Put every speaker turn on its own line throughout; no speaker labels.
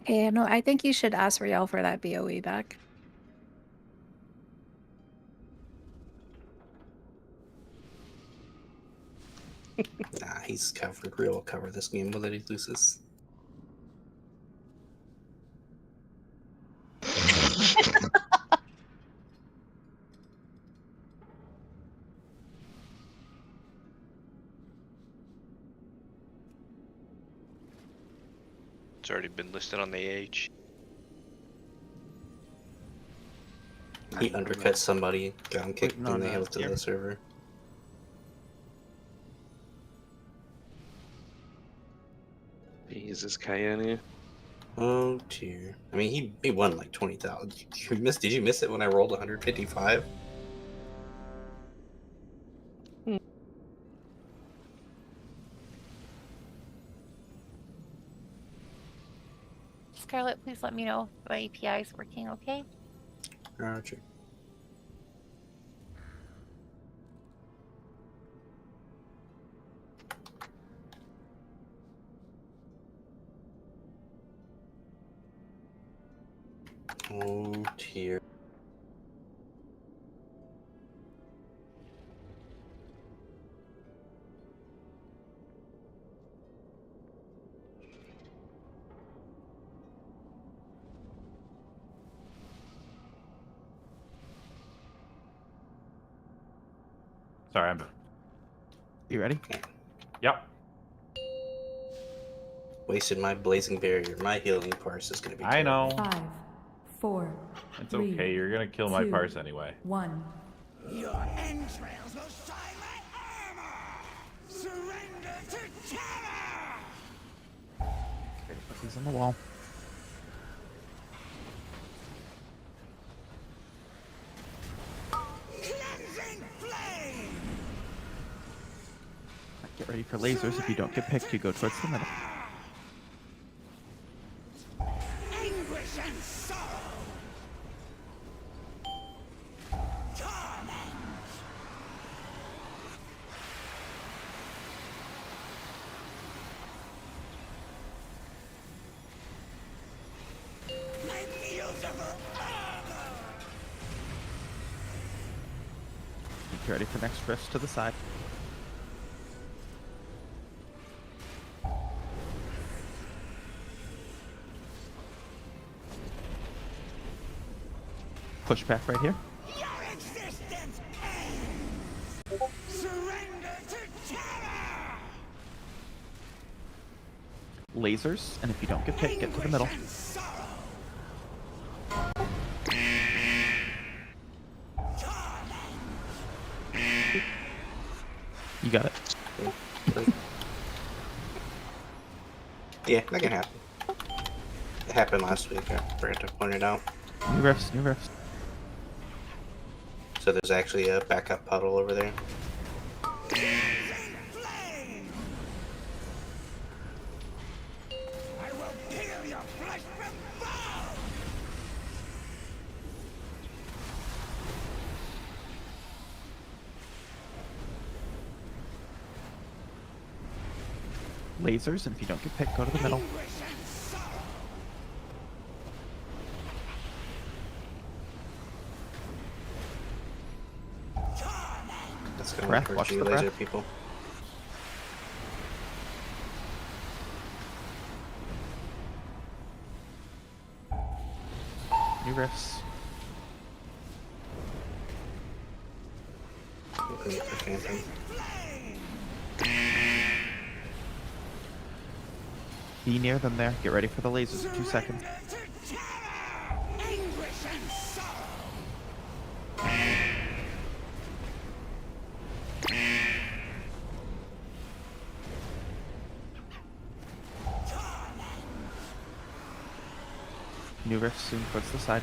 Hey, no, I think you should ask Riel for that BOE back.
Nah, he's covered. Real will cover this game whether he loses.
It's already been listed on the AH.
He undercut somebody, down kicked,
Waiting on,
and they held to
here.
the server.
Jesus, Cayenne.
Oh dear. I mean, he won like 20,000. You missed? Did you miss it when I rolled 155?
Scarlett, please let me know if my API is working, okay?
Roger. Oh dear.
Sorry, I'm. You ready? Yep.
Wasted my blazing barrier. My healing parse is gonna be.
I know.
5, 4.
It's
3,
okay. You're gonna kill my
2,
parse anyway.
1.
Your entrails will shine like armor! Surrender to terror!
Okay, put these on the wall.
Cleansing flame!
Get ready for lasers. If you don't get picked, you go towards the middle.
Anguish and sorrow! Torment! My beautiful armor!
Get ready for next rift to the side. Push back right here.
Your existence ends! Surrender to terror!
Lasers, and if you don't get picked, get to the middle.
Anguish and sorrow!
You got it.
Yeah, that can happen. It happened last week. I forgot to point it out.
New rifts, new rifts.
So there's actually a backup puddle over there.
Cleansing flame! I will peel your flesh from bone!
Lasers, and if you don't get picked, go to the middle.
Anguish and sorrow! Torment!
That's gonna
Breath,
hurt
watch
you
the
laser
breath.
people.
New rifts.
Looking for Phantom.
Be near them there. Get ready for the lasers. 2 seconds.
Surrender to terror! Anguish and sorrow!
New rifts soon towards the side.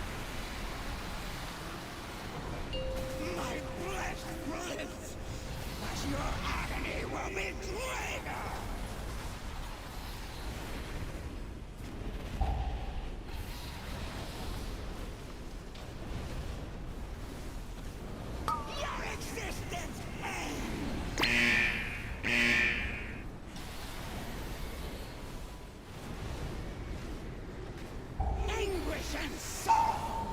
My flesh breathes, but your agony will be greater! Your existence ends! and sorrow.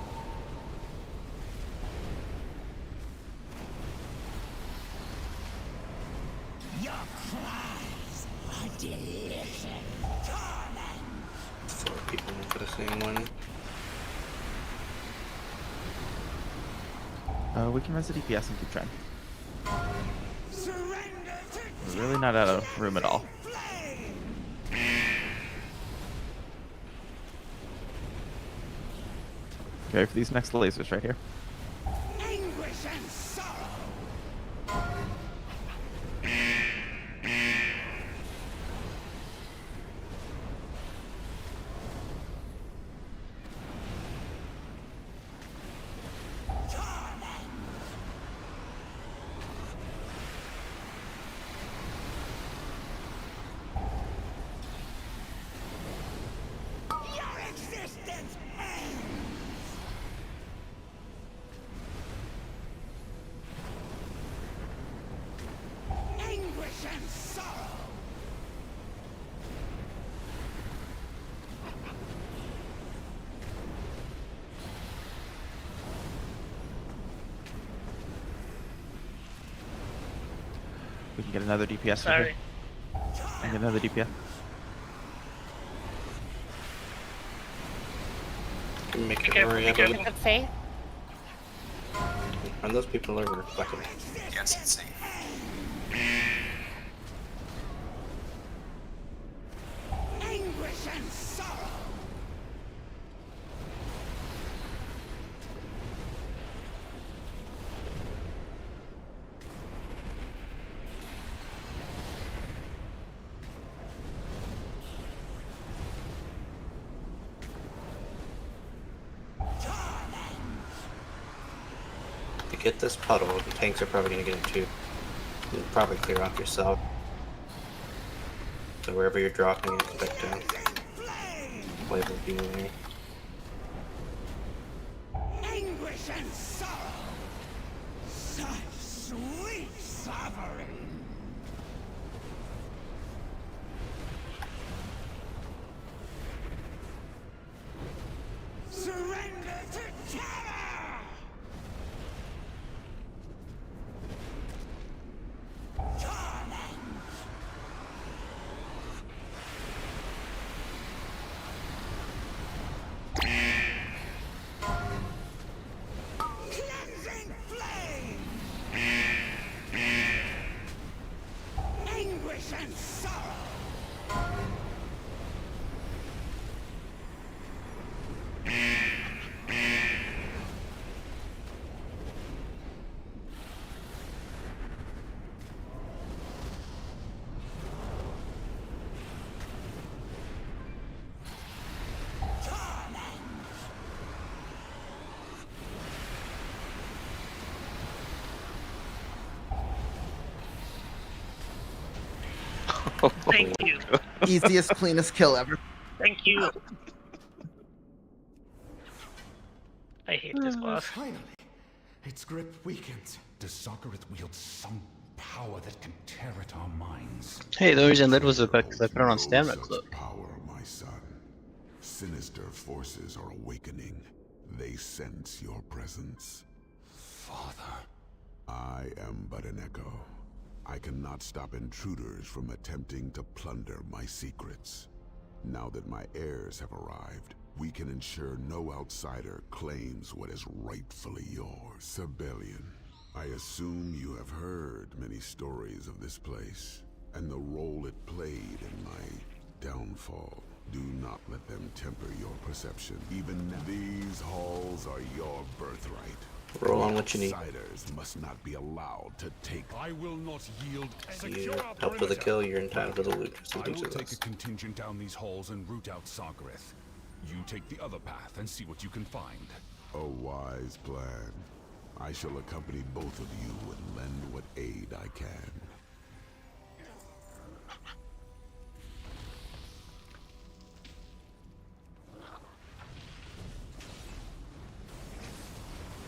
Your cries are delicious. Torment.
4 people for the same one.
We can res the DPS and keep trying.
Surrender to
We're really not out of room at all.
flame.
Okay, for these next lasers right here.
Anguish and sorrow. Torment. Your existence ends. Anguish and sorrow.
We can get another DPS. right
Sorry.
here. And get another DPS.
Can make
Be
it
careful,
hurry
be
up.
careful. Good save.
And those people over fucking. Yes, it's safe.
Anguish and sorrow.
To get this puddle, the tanks are probably gonna get it too. You'll probably clear off yourself. So wherever you're dropping, expect to play the view.
Anguish and sorrow. Such sweet suffering. Surrender to terror. Torment. Cleansing flame. Anguish and sorrow. Torment.
Thank you.
Easiest, cleanest kill ever.
Thank you. I hate this boss.
Finally, its grip weakens. Does Sokarith wield some power that can tear at our minds?
Hey, the reason that was because I put it on stamina
Such
cloak.
power, my son. Sinister forces are awakening. They sense your presence.
Father.
I am but an echo. I cannot stop intruders from attempting to plunder my secrets. Now that my heirs have arrived, we can ensure no outsider claims what is rightfully yours. Sibelian, I assume you have heard many stories of this place, and the role it played in my downfall. Do not let them temper your perception. Even now, these halls are your birthright.
Roll on what you need.
Outsiders must not be allowed to take.
I will not yield.
You help with the kill, you're entitled to the loot. Just
I
in
will
terms of
take a
this.
contingent down these halls and root out Sokarith. You take the other path and see what you can find.
A wise plan. I shall accompany both of you and lend what aid I can.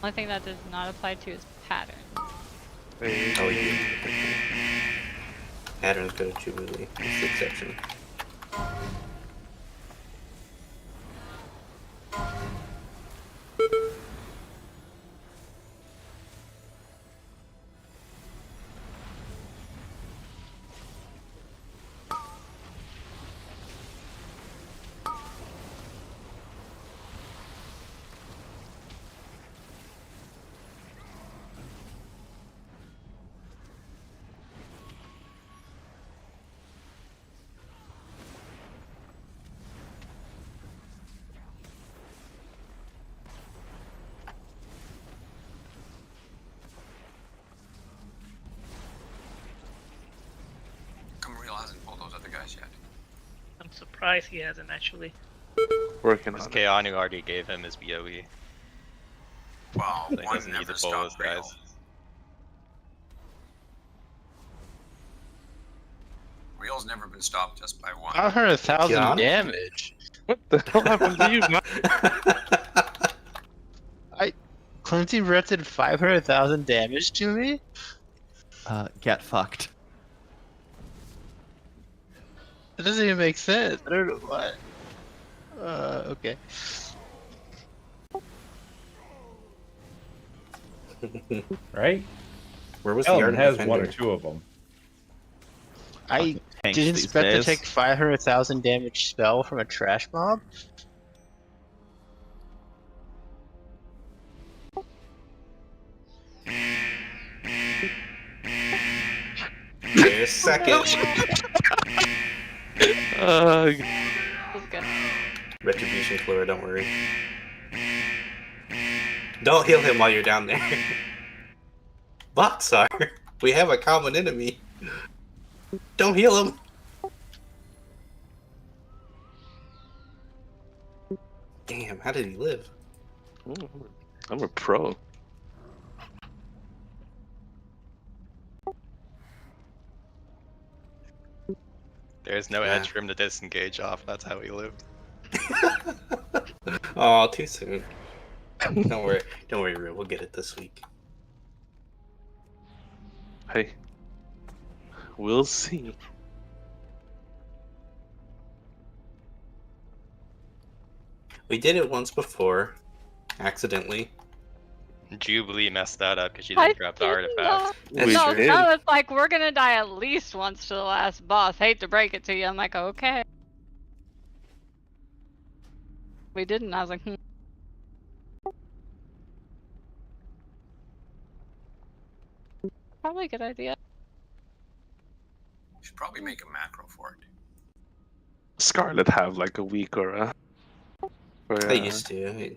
Only thing that does not apply to is pattern.
Oh, you. Pattern's good at Jubilee. That's the exception.
surprised he hasn't actually.
Working
Because
on it.
Keanu already gave him his BOE.
Well,
So he
one
doesn't need
never
to pull those
stopped real.
guys.
Real's never been stopped just by one.
500,000
Keanu?
damage.
What the hell happened to you, man?
Clinton directed 500,000 damage to me?
Get fucked.
That doesn't even make sense. I don't know what. Okay.
Right?
Where was the
Ellen
Ardent
has
Defender?
one or two of them.
I
Tanks
didn't
these
expect to
days.
take 500,000 damage spell from a trash mob.
Wait a second.
That was good.
Retribution, Flora, don't worry. Don't heal him while you're down there. Boxar, we have a common enemy. Don't heal him. Damn, how did he live?
I'm a pro.
There's no
Yeah.
edge for him to disengage off. That's how he lived.
Oh, too soon. Don't worry, Rue. We'll get it this week.
Hey, we'll see.
We did it once before, accidentally.
Jubilee messed that up because she
I
didn't drop the
didn't
artifact.
That's
No,
true.
no, it's like we're gonna die at least once to the last boss. Hate to break it to you. I'm like, okay. We didn't. I was like, probably a good idea.
Should probably make a macro for it.
Scarlet have like a week or a.
They used to.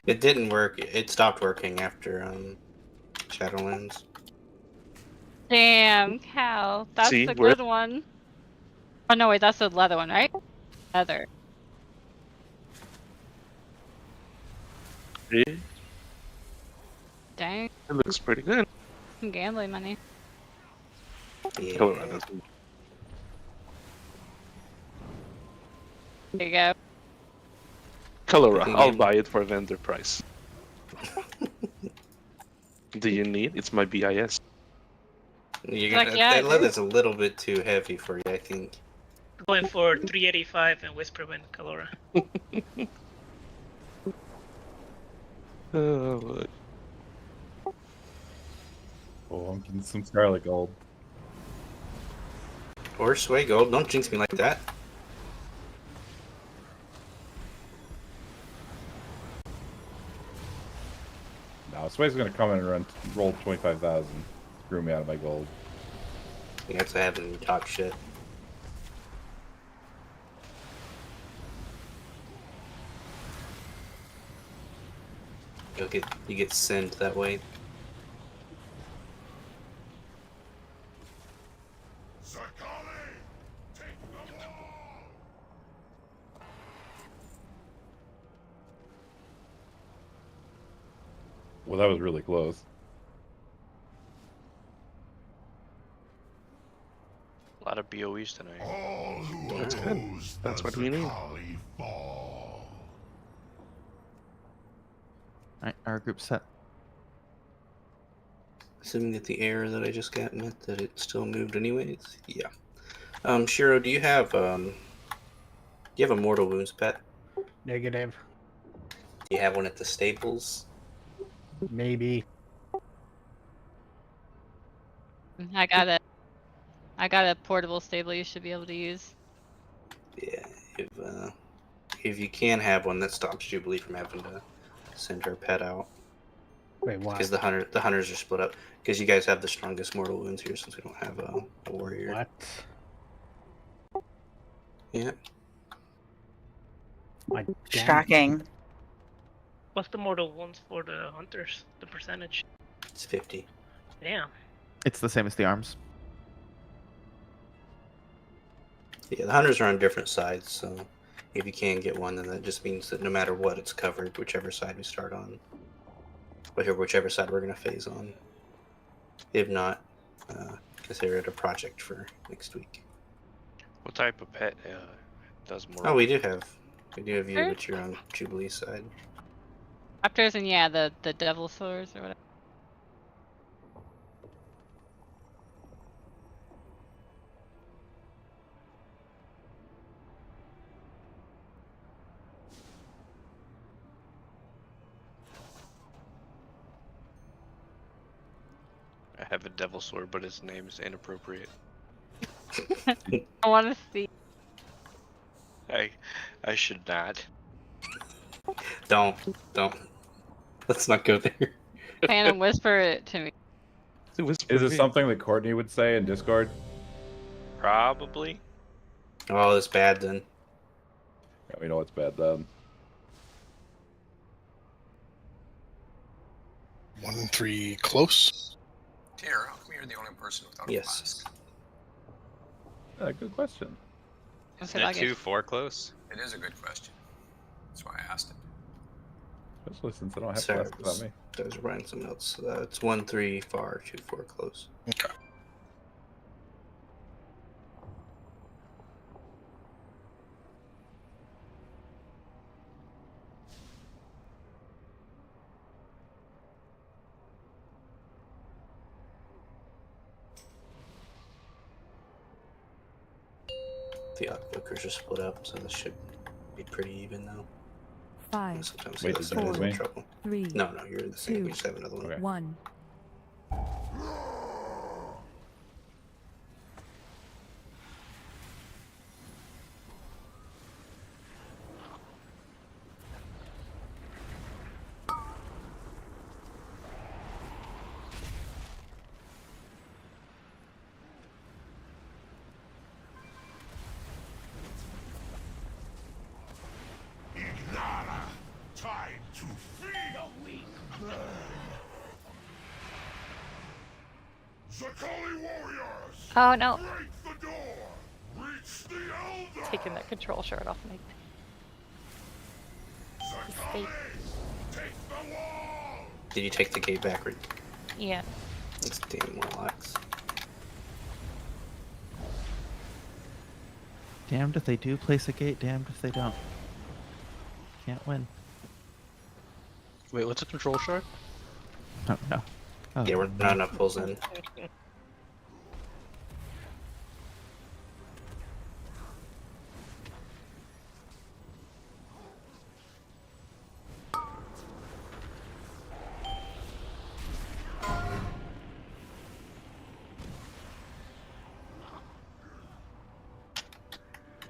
It didn't work. It stopped working after Shadowlands.
Damn, cow. That's
See,
the
we're-
good one. Oh no, wait, that's the leather one, right? Leather.
It
Dang,
looks pretty good.
some gambling money.
Yeah.
Colorado's.
There you go.
Colora, I'll buy it for vendor price. Do you need? It's my BIS.
You're
Like,
gonna,
yeah, I
that
do.
leather's a little bit too heavy for you, I think.
Going for 385 and Whisperwind Calora.
Oh,
Oh, I'm getting some Scarlet Gold.
Or Sway Gold. Don't jinx me like that.
No, Sway's gonna come in and roll 25,000. Screw me out of my gold.
You have to have him talk shit. You get sent that way.
Well, that was really close.
A lot of BOEs tonight.
All who
That's good.
oppose
That's
the
what we need.
Zakali fall.
Alright, our group's set.
Assuming that the error that I just got meant that it still moved anyways. Yeah. Shiro, do you have a mortal wounds pet?
Negative.
Do you have one at the stables?
Maybe.
I got a portable stable you should be able to use.
Yeah. If you can have one, that stops Jubilee from having to send her pet out.
Wait, why?
Because the hunters are split up. Because you guys have the strongest mortal wounds here, since we don't have a warrior.
What?
Yeah.
Shocking.
What's the mortal wounds for the hunters? The percentage?
It's 50.
Damn.
It's the same as the arms.
Yeah, the hunters are on different sides, so if you can get one, then that just means that no matter what, it's covered, whichever side we start on. Whichever side we're going to phase on. If not, consider it a project for next week.
What type of pet does more?
Oh, we do have you,
Sure.
but you're on Jubilee side.
Raptors and yeah, the devil swords or whatever.
I have a devil sword, but his name is inappropriate.
I want to see.
I should not.
Don't. Let's not go there.
Phantom, whisper it to me.
Is it something that Courtney would say in Discord?
Probably.
Oh, that's bad then.
Yeah, we know it's bad then.
1-3 close.
Tyr, how come you're the only person without a
Yes.
flask?
Good question.
Isn't it 2-4 close?
It is a good question. That's why I asked it.
Especially since I don't have
Sorry,
flasks on me.
I was writing some notes. It's 1-3 far, 2-4 close.
Okay.
The Aquakers are split up, so this should be pretty even now.
5,
Sometimes
Wait,
the
did
other
you
side is
move
in
me?
trouble.
3,
No, you're the same.
2,
We just have another one.
Okay.
1.
Time to free the weak bird. Zakali warriors,
Oh no.
break the door. Reach the elder.
Taking that control shard off me.
Zakali, take the wall.
Did you take the gate backward?
Yeah.
It's damn warlocks.
Damned if they do place a gate, damned if they don't. Can't win.
Wait, what's a control shard?
Oh, no. Oh,
Yeah, we're not enough pulls in.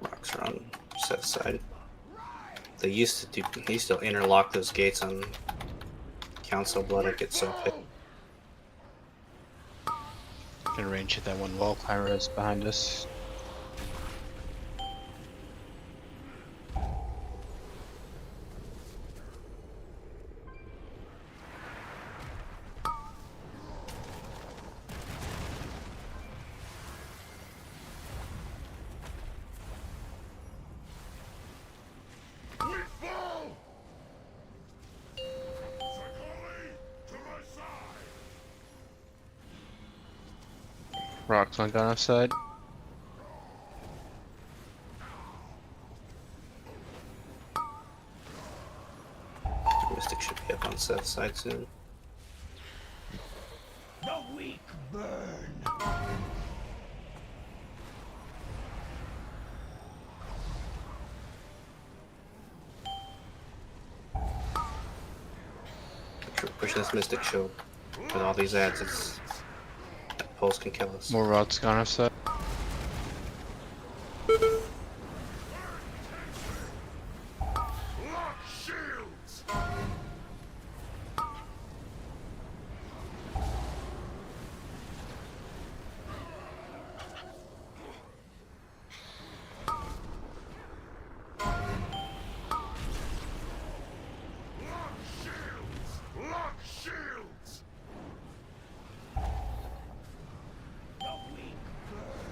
Rocks are on set side. They used to interlock those gates on Council Blood. It gets so pissed.
Can range hit that one wall climber that's behind us.
We fall. Zakali, to my side.
Rocks on Ghana's side.
Mystic should be up on Seth's side soon.
The weak burn.
We're pushing this Mystic Shield with all these ads. That pulse can kill us.
More rocks on our side.
Lock shields. Lock shields. Lock shields. The weak burn.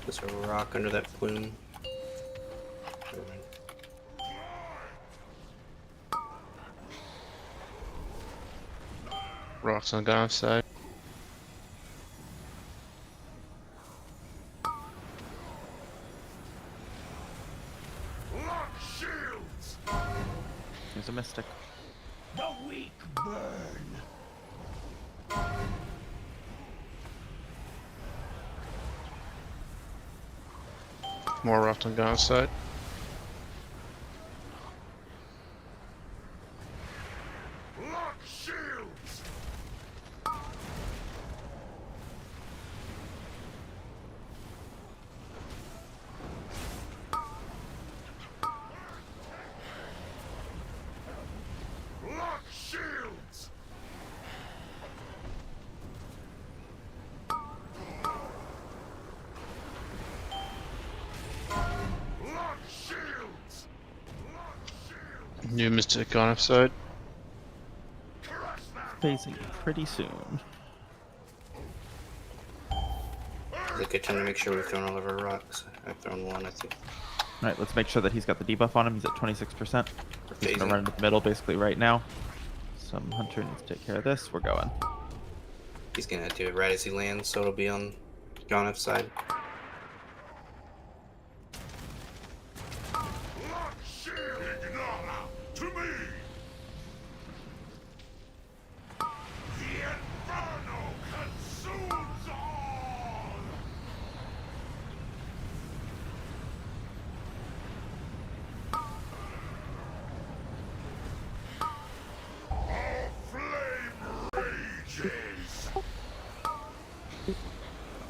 There's a rock under that plume. Never mind.
Rocks on Gon's side.
There's a Mystic.
The weak burn.
More rocks on Gon's side.
Lock shields. Lock shields. Lock shields.
New Mystic on his side.
Phasing pretty soon.
It's a good time to make sure we've thrown all of our rocks. I've thrown one, I think.
Alright, let's make sure that he's got the debuff on him. He's at 26%. He's
phasing.
gonna run into the middle basically right now. Some hunter needs to take care of this. We're going.
He's gonna do it right as he lands, so it'll be on Gonif's side.
Lock shield. Ignora to me. The inferno consumes all. All flame rages.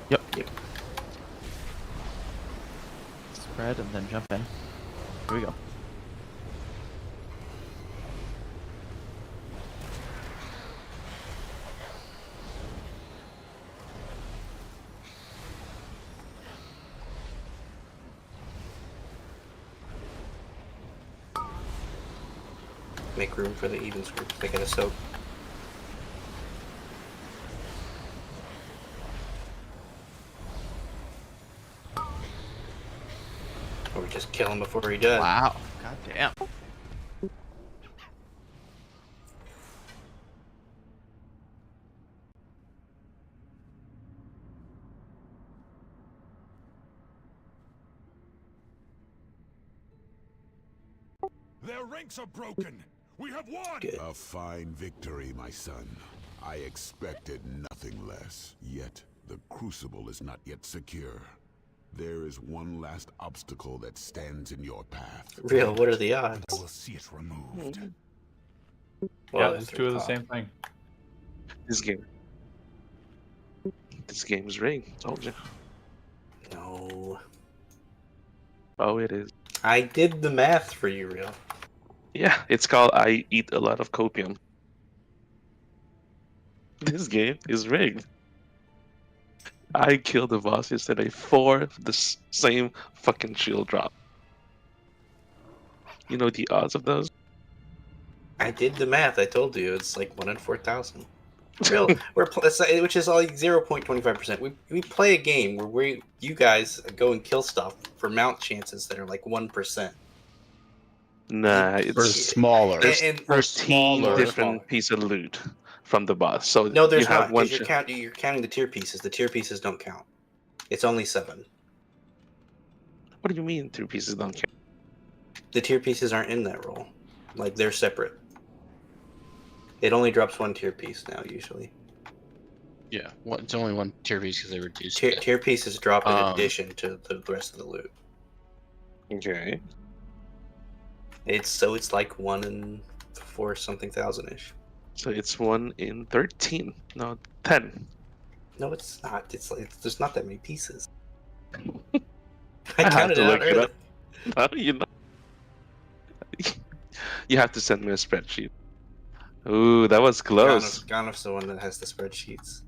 Yep. Spread and then jump in. Here we go.
Make room for the evens group. They get a soak. Or we just kill him before he does.
Wow. God damn.
Their ranks are broken. We have won.
Good.
A fine victory, my son. I expected nothing less. Yet, the Crucible is not yet secure. There is one last obstacle that stands in your path.
Real, what are the odds?
I will see it removed.
Well,
Yeah, it's two of the same thing.
This game. This game is rigged. Told you.
No.
Oh, it is.
I did the math for you, Real.
Yeah, it's called I Eat a Lot of Copium. This game is rigged. I killed the boss yesterday for the same fucking shield drop. You know the odds of those?
I did the math. I told you it's like 1 in 4,000. Real, which is like 0.25%. We play a game where you guys go and kill stuff for mount chances that are like 1%.
Nah, it's
Or smaller.
And
13
smaller.
different pieces of loot from the boss. So
No, there's
you have
not.
one.
Because you're counting the tier pieces. The tier pieces don't count. It's only 7.
What do you mean 2 pieces don't count?
The tier pieces aren't in that roll. Like they're separate. It only drops 1 tier piece now, usually.
Yeah, it's only one tier piece because they reduced
Tier pieces drop in
Um,
addition to the rest of the loot.
Okay.
It's like 1 in 4 something thousand ish.
So it's 1 in 13. No, 10.
No, it's not. It's like there's not that many pieces.
I
I
have
counted
to
it out
look it
earlier.
up. How do you know? You have to send me a spreadsheet. Ooh, that was close.
Ganef's the one that has the spreadsheets.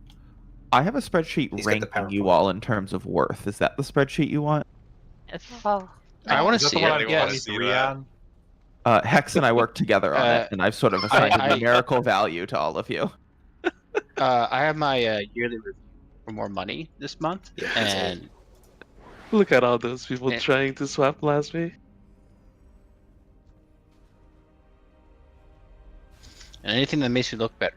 I have a spreadsheet
He's got the
ranking you
PowerPoint.
all in terms of worth. Is that the spreadsheet you want?
Oh,
I want to
Is that
see
the one
it.
I
Yeah.
wanna see that?
Hex and I work together on it, and I've sort of assigned
I-
a numerical value to all of you.
I have my yearly review for more money this month,
Yeah, that's
and
Look at all those people trying to swap blast me.
And anything that makes you look better.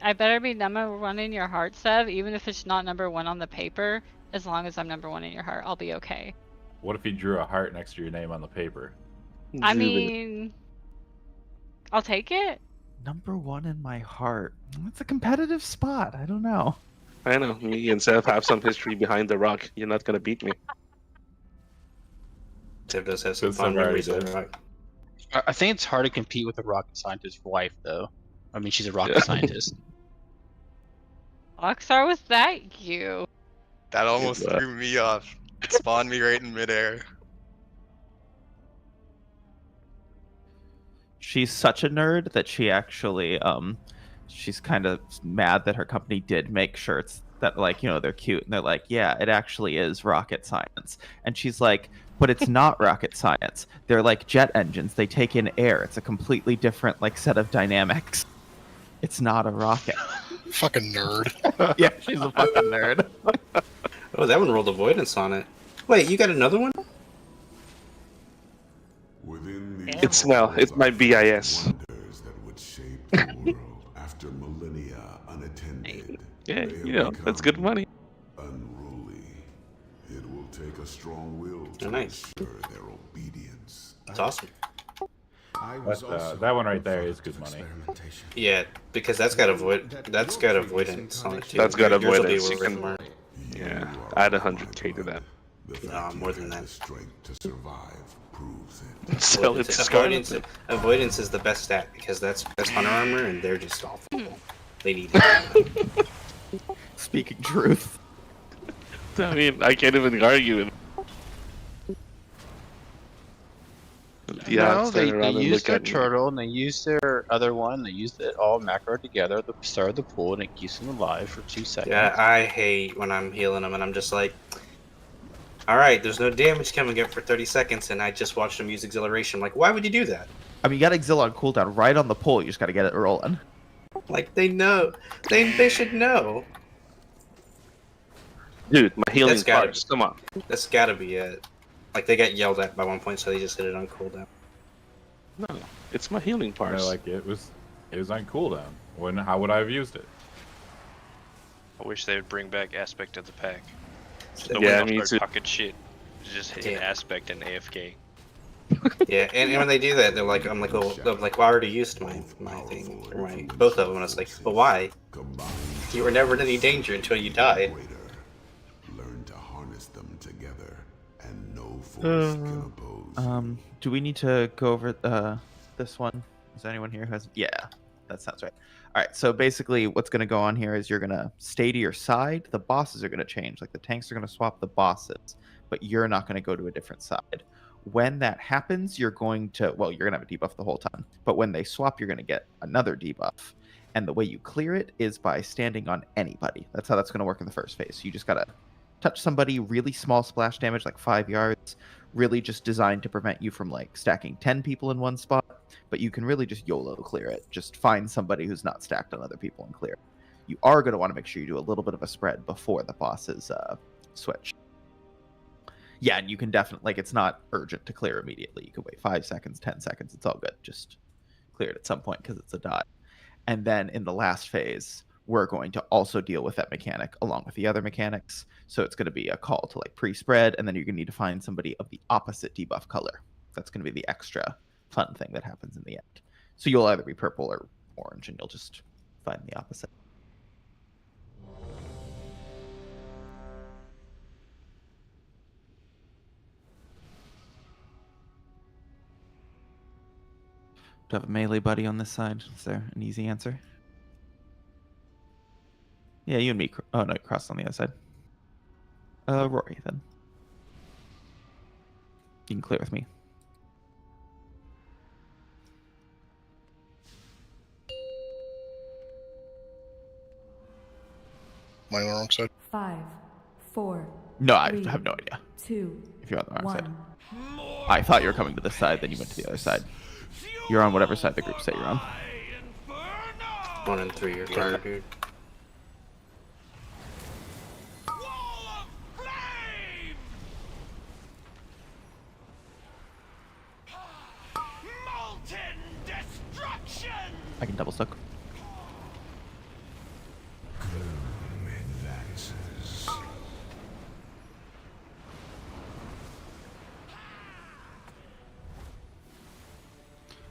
I better be number one in your heart, Sev, even if it's not number one on the paper. As long as I'm number one in your heart, I'll be okay.
What if you drew a heart next to your name on the paper?
I mean, I'll take it.
Number one in my heart. It's a competitive spot. I don't know.
I know, me and Seth have some history behind the rock. You're not gonna beat me.
Sev does have some
Good
fun
summary,
memories of
dude.
the rock.
I think it's hard to compete with a rocket scientist's wife, though. I mean, she's a rocket scientist.
Oxar, was that you?
That almost threw me off. It spawned me right in midair.
She's such a nerd that she actually she's kind of mad that her company did make shirts that, like, you know, they're cute and they're like, yeah, it actually is rocket science. And she's like, but it's not rocket science. They're like jet engines. They take in air. It's a completely different like set of dynamics. It's not a rocket.
Fucking nerd.
Yeah, she's a fucking nerd.
Oh, that one rolled avoidance on it. Wait, you got another one?
It's my BIS.
That would shape the world after millennia unattended.
Yeah, you know, that's good money.
Unruly. It will take a strong will to
Nice.
ensure their obedience.
That's awesome.
That one right there is good money.
Yeah, because that's got avoidance on it too.
That's got
Yours will be
avoidance. You
worth
can,
more.
yeah, add 100k to that.
No, more than that.
Strength to survive proves it.
Sell it to Scarlet.
Avoidance is the best stat because that's hunter armor and they're just awful. They need it.
Speaking truth.
I mean, I can't even argue with.
No, they used their turtle and they used their other one. They used it all macro together at the start of the pool, and it keeps them alive for 2 seconds.
Yeah, I hate when I'm healing them and I'm just like, alright, there's no damage coming up for 30 seconds and I just watched them use exhilaration. Like, why would you do that?
I mean, you got Exil on cooldown right on the pull. You just got to get it rolling.
Like, they know. They should know.
Dude, my healing
That's gotta
parts. Come on.
That's gotta be it. Like, they got yelled at by one point, so they just hit it on cooldown.
No, it's my healing parts.
Like it was on cooldown. How would I have used it?
I wish they would bring back aspect of the pack. So
Yeah,
when
me
they'll
too.
start talking shit, just hit aspect and AFK.
Yeah, and when they do that, they're like, I'm like, well, I already used my thing, or both of them, and I was like, but why? You were never in any danger until you died.
Learn to harness them together, and no force can oppose.
Do we need to go over this one? Is there anyone here who has? Yeah, that sounds right. All right, so basically what's going to go on here is you're going to stay to your side. The bosses are going to change. Like the tanks are going to swap the bosses, but you're not going to go to a different side. When that happens, you're going to, well, you're going to have a debuff the whole time. But when they swap, you're going to get another debuff. And the way you clear it is by standing on anybody. That's how that's going to work in the first phase. You just got to touch somebody, really small splash damage, like 5 yards, really just designed to prevent you from like stacking 10 people in one spot. But you can really just YOLO clear it. Just find somebody who's not stacked on other people and clear. You are going to want to make sure you do a little bit of a spread before the bosses switch. Yeah, and you can definitely, like, it's not urgent to clear immediately. You can wait 5 seconds, 10 seconds. It's all good. Just clear it at some point because it's a dot. And then in the last phase, we're going to also deal with that mechanic along with the other mechanics. So it's going to be a call to like pre-spread, and then you're going to need to find somebody of the opposite debuff color. That's going to be the extra fun thing that happens in the end. So you'll either be purple or orange, and you'll just find the opposite. Do I have a melee buddy on this side? Is there an easy answer? Yeah, you and me. Oh, no, cross on the other side. Rory, then. You can clear with me.
Am I on the wrong side?
5, 4.
No, I
3,
have no idea.
2.
If you're on the wrong
1.
side. I thought you were coming to this side, then you went to the other side. You're on whatever side the group say you're on.
1 and 3 are fire, dude.
I can double soak.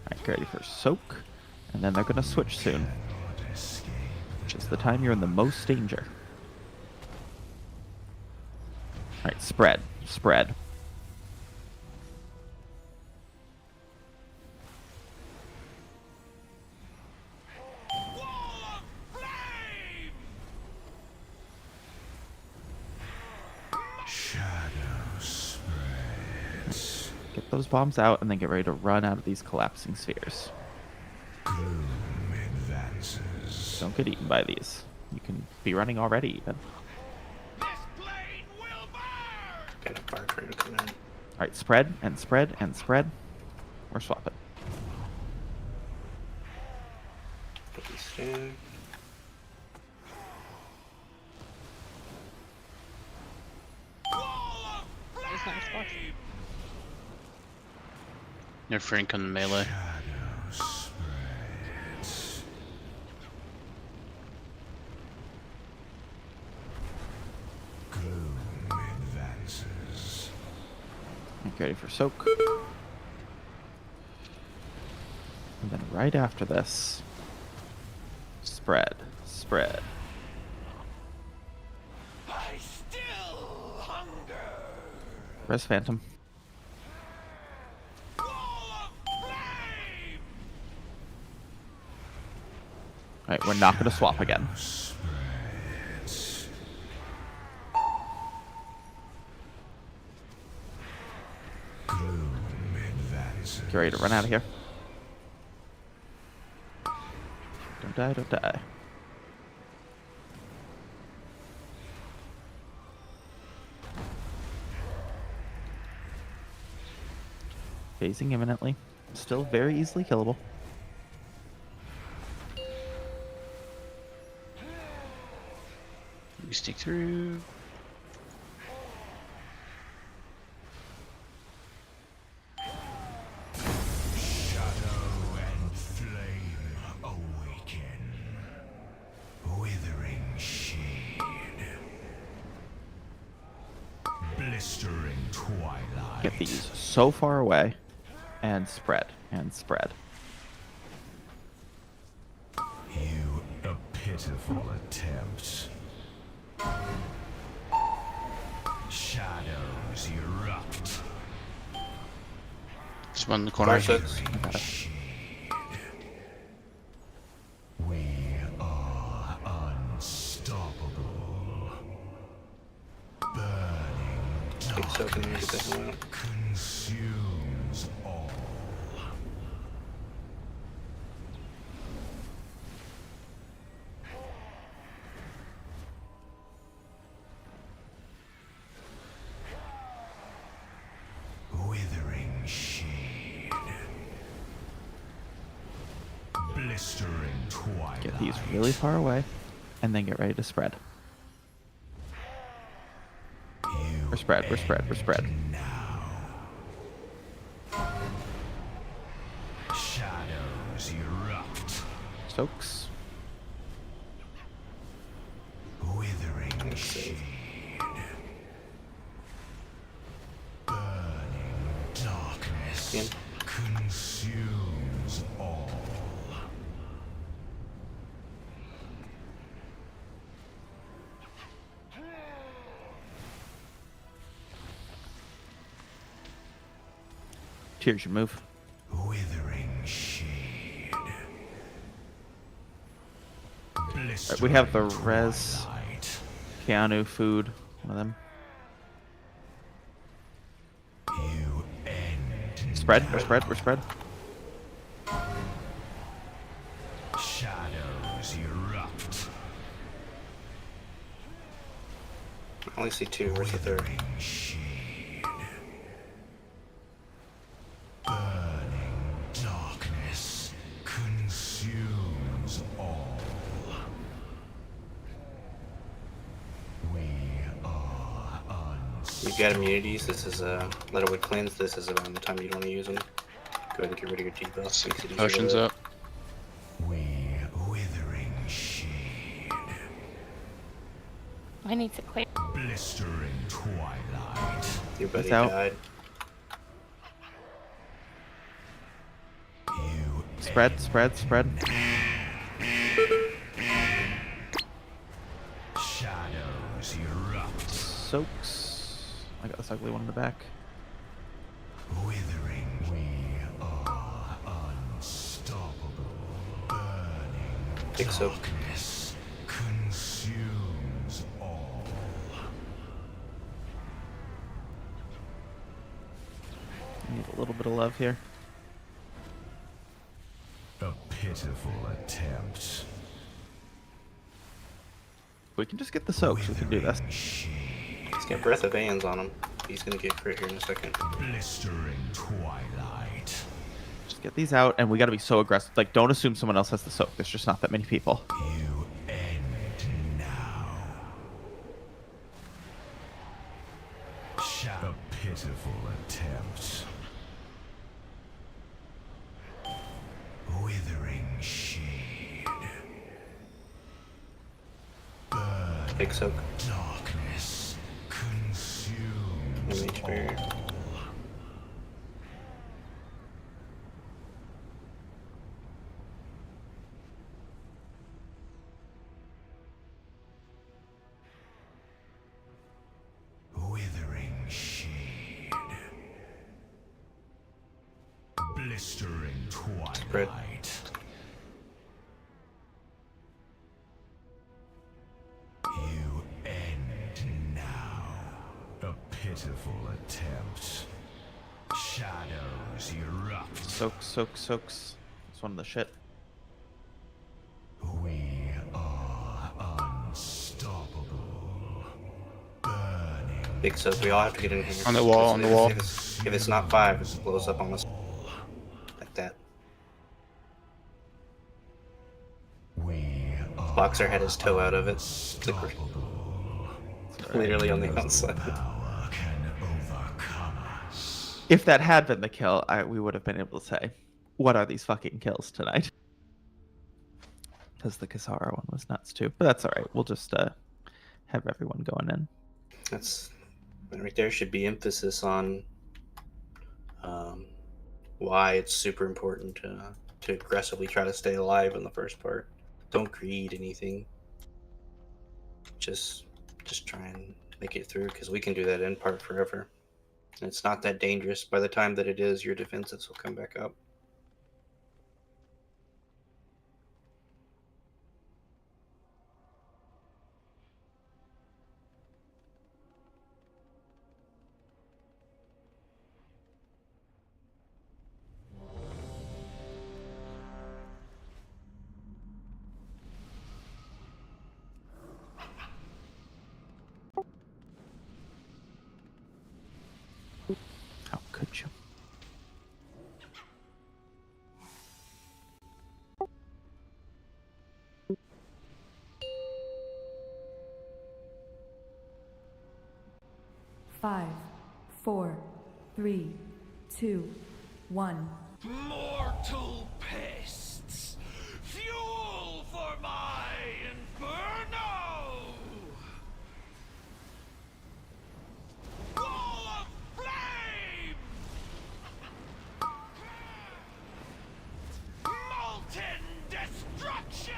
Alright, get ready for soak. And then they're gonna switch soon. Which is the time you're in the most danger. Alright, spread. Spread. Get those bombs out and then get ready to run out of these collapsing spheres. Don't get eaten by these. You can be running already even.
Got a fire train coming in.
Alright, spread and spread and spread. We're swapping.
Stand.
There's nice spots.
Your friend come melee.
Get ready for soak. And then right after this, spread, spread.
I still hunger.
Res Phantom. Alright, we're not gonna swap again. Get ready to run out of here. Don't die, don't die. Phasing imminently. Still very easily killable.
You stick through.
Get these so far away and spread and spread.
You a pitiful attempt. Shadows erupt.
Just one in the corner.
We are unstoppable. Burning darkness consumes all. Withering shade. Blistering twilight.
Get these really far away and then get ready to spread. We're spread, we're spread, we're spread.
Shadows erupt.
Soaks.
Withering shade. Burning darkness consumes all.
Tears your move.
Withering shade.
Right, we have the res, Keanu, food, one of them.
You end.
Spread, we're spread, we're spread.
Shadows erupt.
I only see two. Where's the third?
Shade. Burning darkness consumes all. We are
You've got immunities. This is Letterwood Cleanse. This is around the time you don't want to use them. Go ahead and get rid of your debuffs. Makes it easier
Potions
to
up.
We
I need to clear.
Blistering twilight.
Your buddy
It's out.
died.
Spread, spread, spread.
Shadows erupt.
Soaks. I got this ugly one in the back.
Withering, we are unstoppable. Burning
Big soak.
darkness consumes all.
Need a little bit of love here.
A pitiful attempt.
We can just get the soaks. We can do this.
He's got Breath of Hands on him. He's gonna get crit here in a second.
Blistering twilight.
Just get these out, and we gotta be so aggressive. Like, don't assume someone else has the soak. There's just not that many people.
You end now. A pitiful attempt. Withering shade. Burning
Big soak.
darkness consumes
Image barrier.
all. Withering shade. Blistering
Spread.
twilight. You end now. A pitiful attempt. Shadows erupt.
Soaks, soaks, soaks. It's one of the shit.
We are unstoppable. Burning.
Big soak. We all have to get in here.
On the wall, on the wall.
If it's not 5, it blows up on us. Like that.
We are
Boxer had his toe out of it. Literally on the outside.
power can overcome us.
If that had been the kill, we would have been able to say, what are these fucking kills tonight? Because the Kisara one was nuts too. But that's alright. We'll just have everyone going in.
That's right there. Should be emphasis on why it's super important to aggressively try to stay alive in the first part. Don't greed anything. Just try and make it through, because we can do that end part forever. And it's not that dangerous. By the time that it is, your defenses will come back up.
How could you?
Five, four, three, two, one.
Mortal pests, fuel for my inferno! Wall of flame! Molten destruction!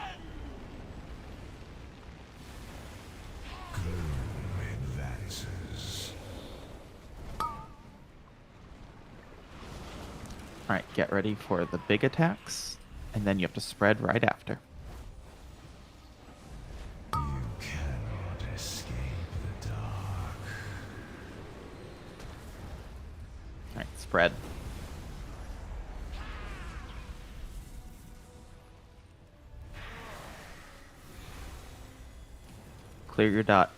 Gloom advances.
Alright, get ready for the big attacks, and then you have to spread right after.
You cannot escape the dark.
Alright, spread. Clear your dot.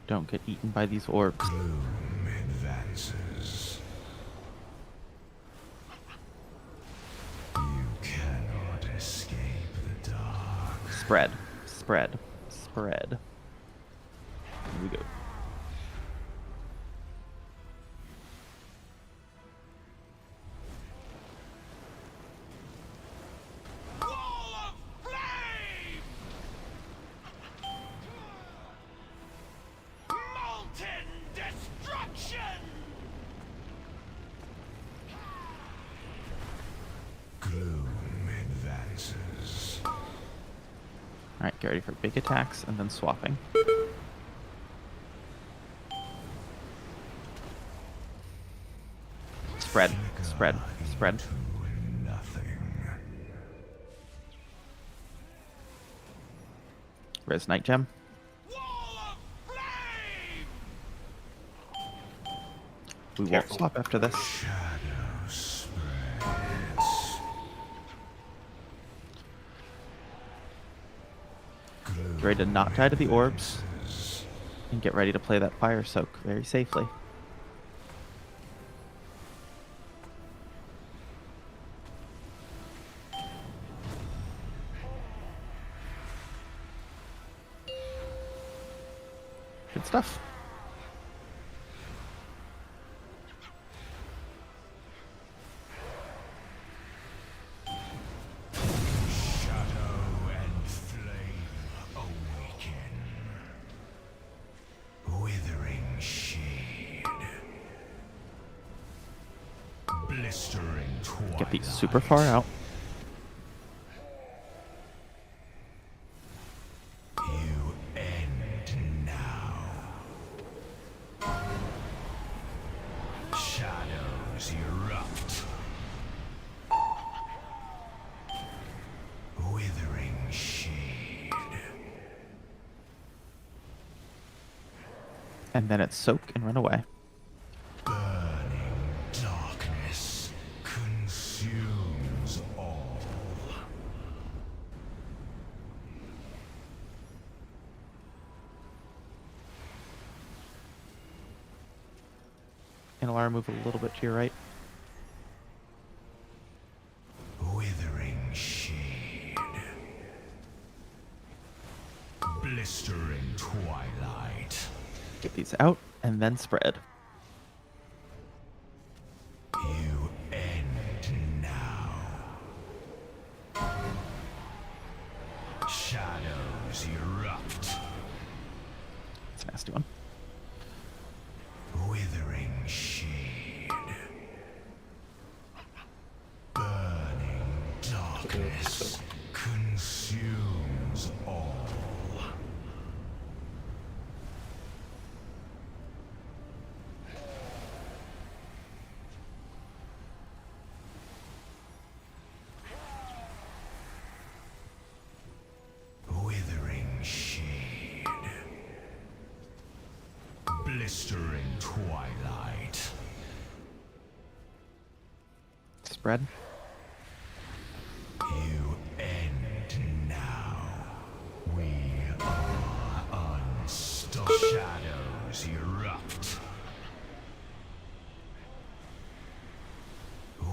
Don't get eaten by these orbs.
Gloom advances. You cannot escape the dark.
Spread, spread, spread. Here we go. Alright, get ready for big attacks and then swapping. Spread, spread, spread. Res Night Gem. We won't swap after this. Get ready to not die to the orbs. And get ready to play that Fire Soak very safely. Good stuff. Get these super far out.
You end now. Shadows erupt. Withering shade.
And then it's soak and run away.
Darkness consumes all.
And Alara, move a little bit to your right.
Withering shade. Blistering twilight.
Get these out and then spread.
You end now. Shadows erupt.
It's a nasty one.
Withering shade. Burning darkness consumes all. Withering shade. Blistering twilight.
Spread.
You end now. We are unstoppable. Shadows erupt.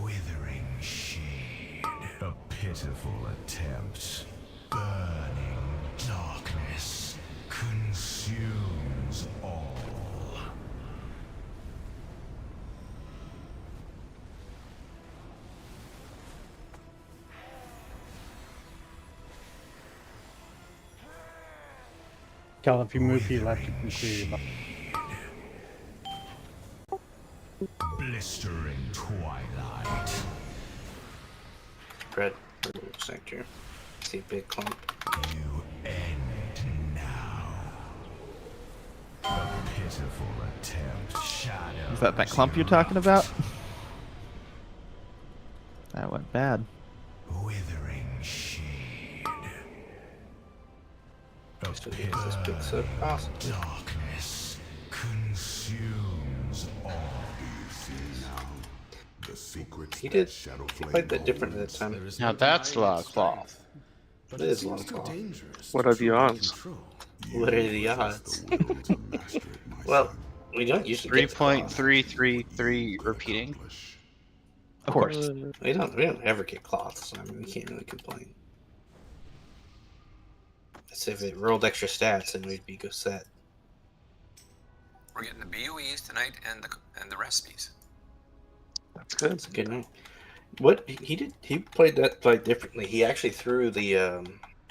Withering shade. A pitiful attempt. Burning darkness consumes all.
Cal, if you move to your left, you can clear your body.
Blistering twilight.
Red sector. See a big clump.
You end now. A pitiful attempt. Shadow.
Is that clump you're talking about? That went bad.
Withering shade.
This big so possible.
Darkness consumes all.
The secrets
He did.
that Shadow
He
Flame
played that different
holds.
that time.
Now that's a lot of cloth.
It is a lot of cloth.
What are the odds?
What are the odds? Well, we don't usually get the cloth.
3.333 repeating.
Of course.
We don't ever get cloths, so I mean we can't really complain. As if it rolled extra stats and we'd be go set.
We're getting the BOEs tonight and the recipes.
That's good.
It's a good night. What he did, he played differently. He actually threw the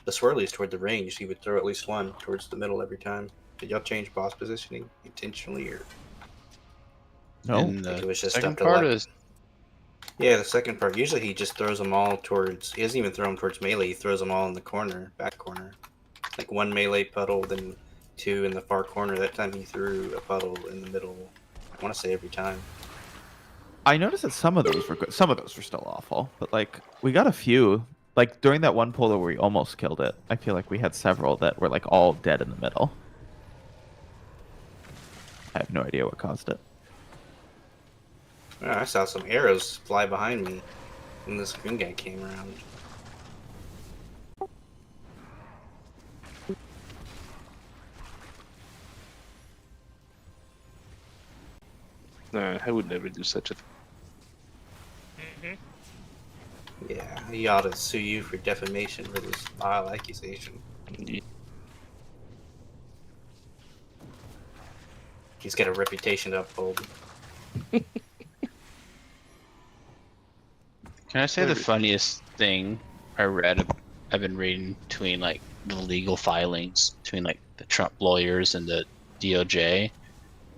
swirlies toward the range. He would throw at least one towards the middle every time. Did y'all change boss positioning intentionally, or
No.
And
think
the
it was just
second
up to
part
left?
is
Yeah, the second part. Usually he just throws them all towards. He doesn't even throw them towards melee. He throws them all in the corner, back corner. Like one melee puddle, then two in the far corner. That time he threw a puddle in the middle. I want to say every time.
I noticed that some of those were good. Some of those were still awful, but like we got a few. Like during that one pull where we almost killed it, I feel like we had several that were like all dead in the middle. I have no idea what caused it.
Oh, I saw some arrows fly behind me when this green guy came around.
Nah, I would never do such a thing.
Yeah, he ought to sue you for defamation for this vile accusation.
Yeah.
He's got a reputation to uphold.
Can I say the funniest thing I read? I've been reading between like the legal filings between like the Trump lawyers and the DOJ.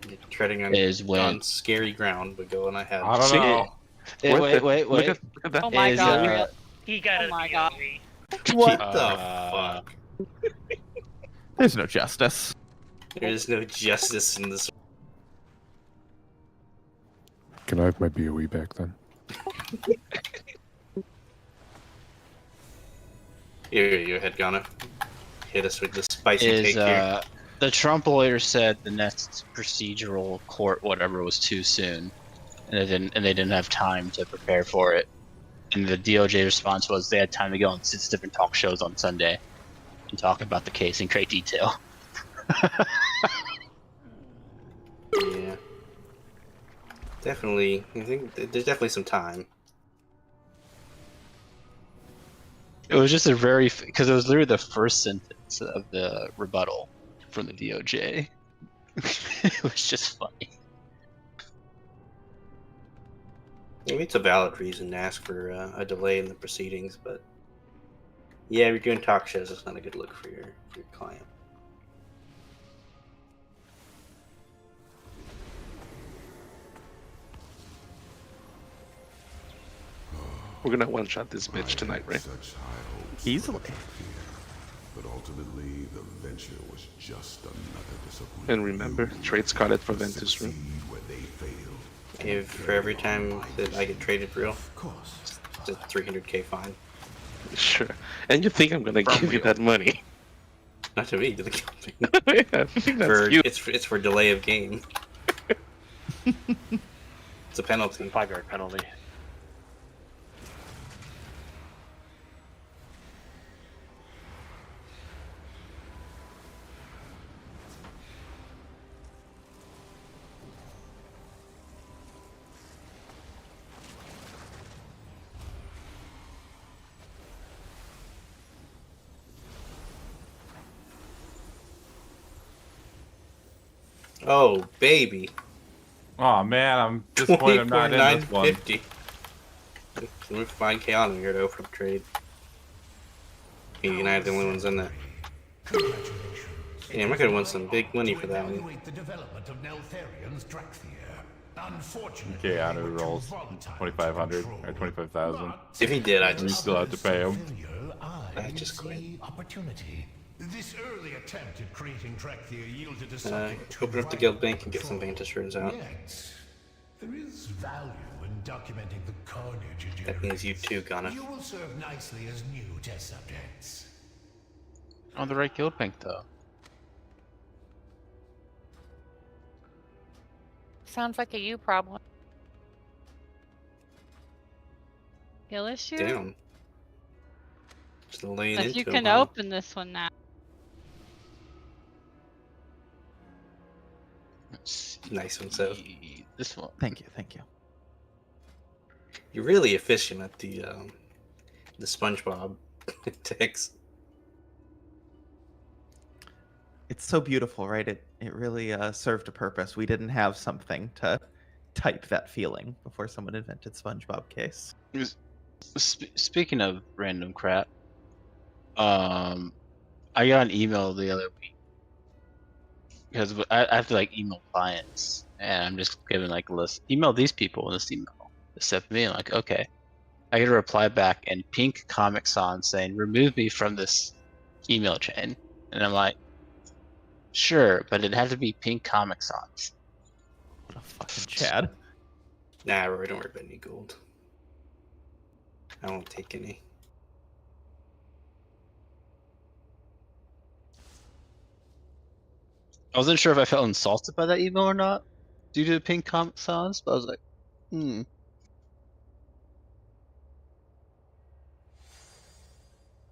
You're treading on,
Is when
on scary ground, but go on ahead.
I don't know.
Wait.
Look at that.
Oh my
Is,
god.
He got
Oh
a
my god.
BOE.
What the fuck?
There's no justice.
There is no justice in this.
Can I have my BOE back then?
Here, your head Ghana. Hit us with the spicy
is
take here.
the Trump lawyer said the next procedural court whatever was too soon, and they didn't have time to prepare for it. And the DOJ response was they had time to go on 6 different talk shows on Sunday and talk about the case in great detail.
Yeah. Definitely. I think there's definitely some time.
It was just a very because it was literally the first sentence of the rebuttal from the DOJ. It was just funny.
Maybe it's a valid reason to ask for a delay in the proceedings, but yeah, if you're doing talk shows, it's not a good look for your client.
We're gonna one-shot this bitch tonight, right?
Easily.
But ultimately, the venture was just another disappointment.
And remember, trade Scarlet for Ventus Room.
Where they failed.
If for every time that I get traded for real, it's a 300k fine.
Sure. And you think I'm gonna give you that money?
Not to me, to the company.
Yeah, I think that's you.
It's for delay of game. It's a penalty.
5-yard penalty.
Oh baby.
Oh man, I'm disappointed I'm not in this one.
24,950. We find Keanu here to open up trade. He and I are the only ones in that. Damn, I could have won some big money for that one.
Keanu rolls 2,500 or 25,000.
If he did,
we still have to pay him.
I just quit.
This early attempt at creating Trakthir yielded a
Open up the guild bank and get some Vantage runes out.
There is value in documenting the carnage it
That means you too, Ghana.
You will serve nicely as new test subjects.
On the right guild bank though.
Sounds like a you problem. Skill issue?
Damn. Just laying
If
into
you
him,
can
huh?
open this one now.
Nice one, so.
This one.
Thank you, thank you.
You're really efficient at the SpongeBob text.
It's so beautiful, right? It really served a purpose. We didn't have something to type that feeling before someone invented SpongeBob case.
Speaking of random crap, I got an email the other week because I have to like email clients, and I'm just giving like a list. Email these people in this email. Except me, I'm like, okay. I get a reply back in pink Comic Sans saying, "Remove me from this email chain." And I'm like, sure, but it had to be pink Comic Sans.
What a fucking Chad.
Nah, Roy, don't worry about any gold. I won't take any.
I wasn't sure if I felt insulted by that email or not, due to the pink Comic Sans, but I was like,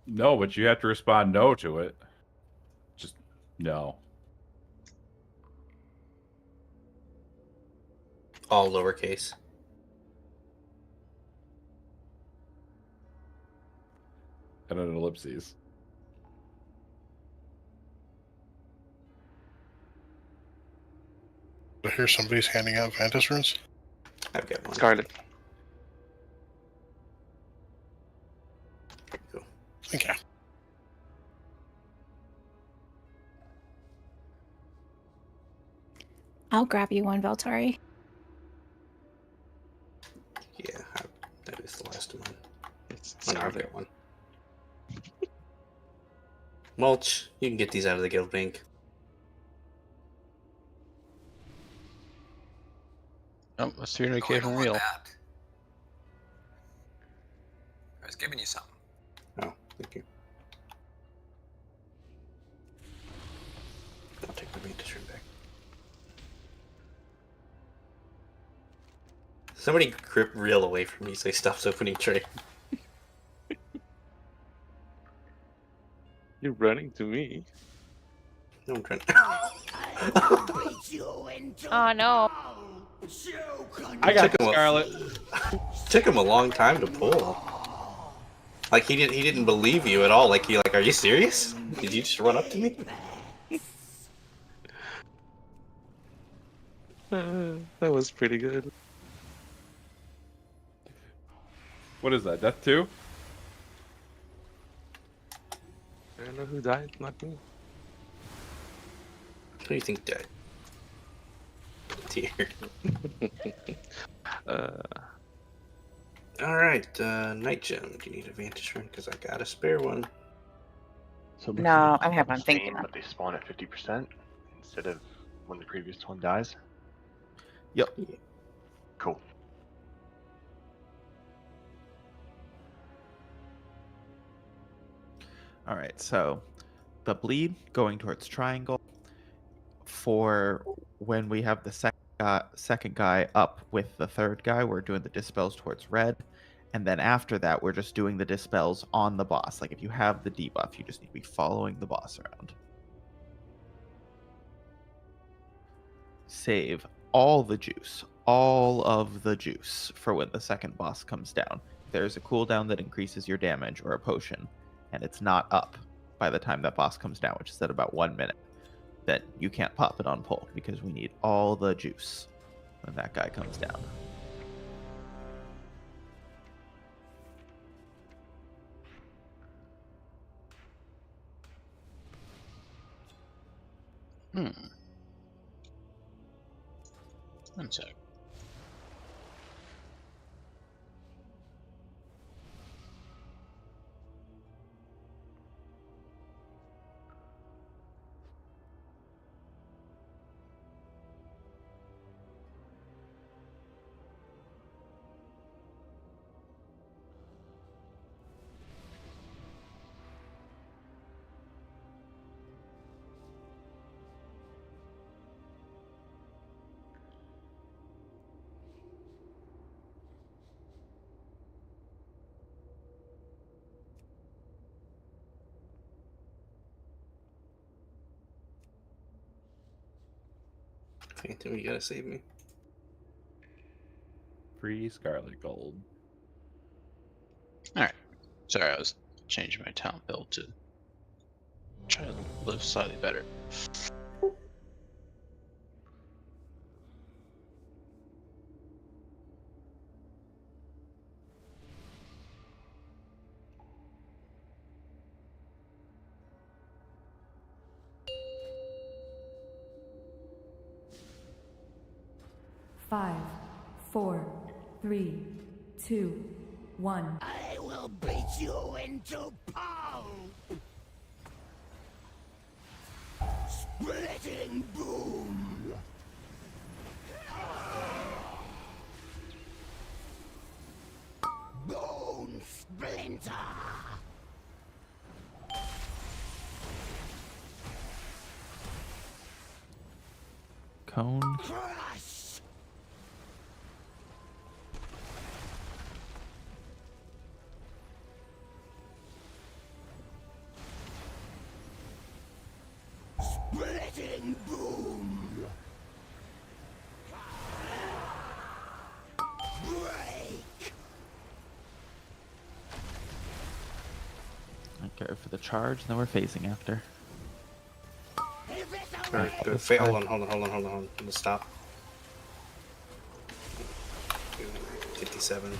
No, but you have to respond no to it. Just no.
All lowercase.
And an ellipses.
I hear somebody's handing out Vantis runes.
I've got one.
Scarlet.
Cool.
Thank you.
I'll grab you one, Veltari.
Yeah, that is the last one.
It's
Oh, no, I've
Scarlet.
got one. Mulch, you can get these out of the guild bank.
oh, that's 300k
I don't
from
want
real.
that. I was giving you something.
Oh, thank you. I'll take my Vantage Rune back. Somebody grip reel away from me so he stops opening trade.
You're running to me.
No, I'm trying.
Oh no.
I got
Took him
Scarlet.
Took him a long time to pull. Like he didn't believe you at all. Like are you serious? Did you just run up to me?
That was pretty good.
What is that? Death 2?
I don't know who died, not me.
Who do you think died? Dear. Alright, Night Gem. Do you need a Vantage Rune? Because I got a spare one.
So
No, I have one.
the
Thank you.
same, but they spawn at 50% instead of when the previous one dies.
Yep.
Cool.
All right, so the bleed going towards triangle. For when we have the second guy up with the third guy, we're doing the dispels towards red. And then after that, we're just doing the dispels on the boss. Like if you have the debuff, you just need to be following the boss around. Save all the juice, all of the juice for when the second boss comes down. There's a cooldown that increases your damage or a potion, and it's not up by the time that boss comes down, which is at about 1 minute. That you can't pop it on pull because we need all the juice when that guy comes down.
One sec.
Phantom, you gotta save me.
Free Scarlet Gold.
Alright. Sorry, I was changing my talent build to try to live slightly better.
Five, 4, 3, 2, 1.
I will beat you into pulp! Splitting boom. Bone splinter.
Cone.
Crush. Splitting boom. Break.
Okay, for the charge, and then we're phasing after.
Alright, good. Hold on. Let's stop. 57.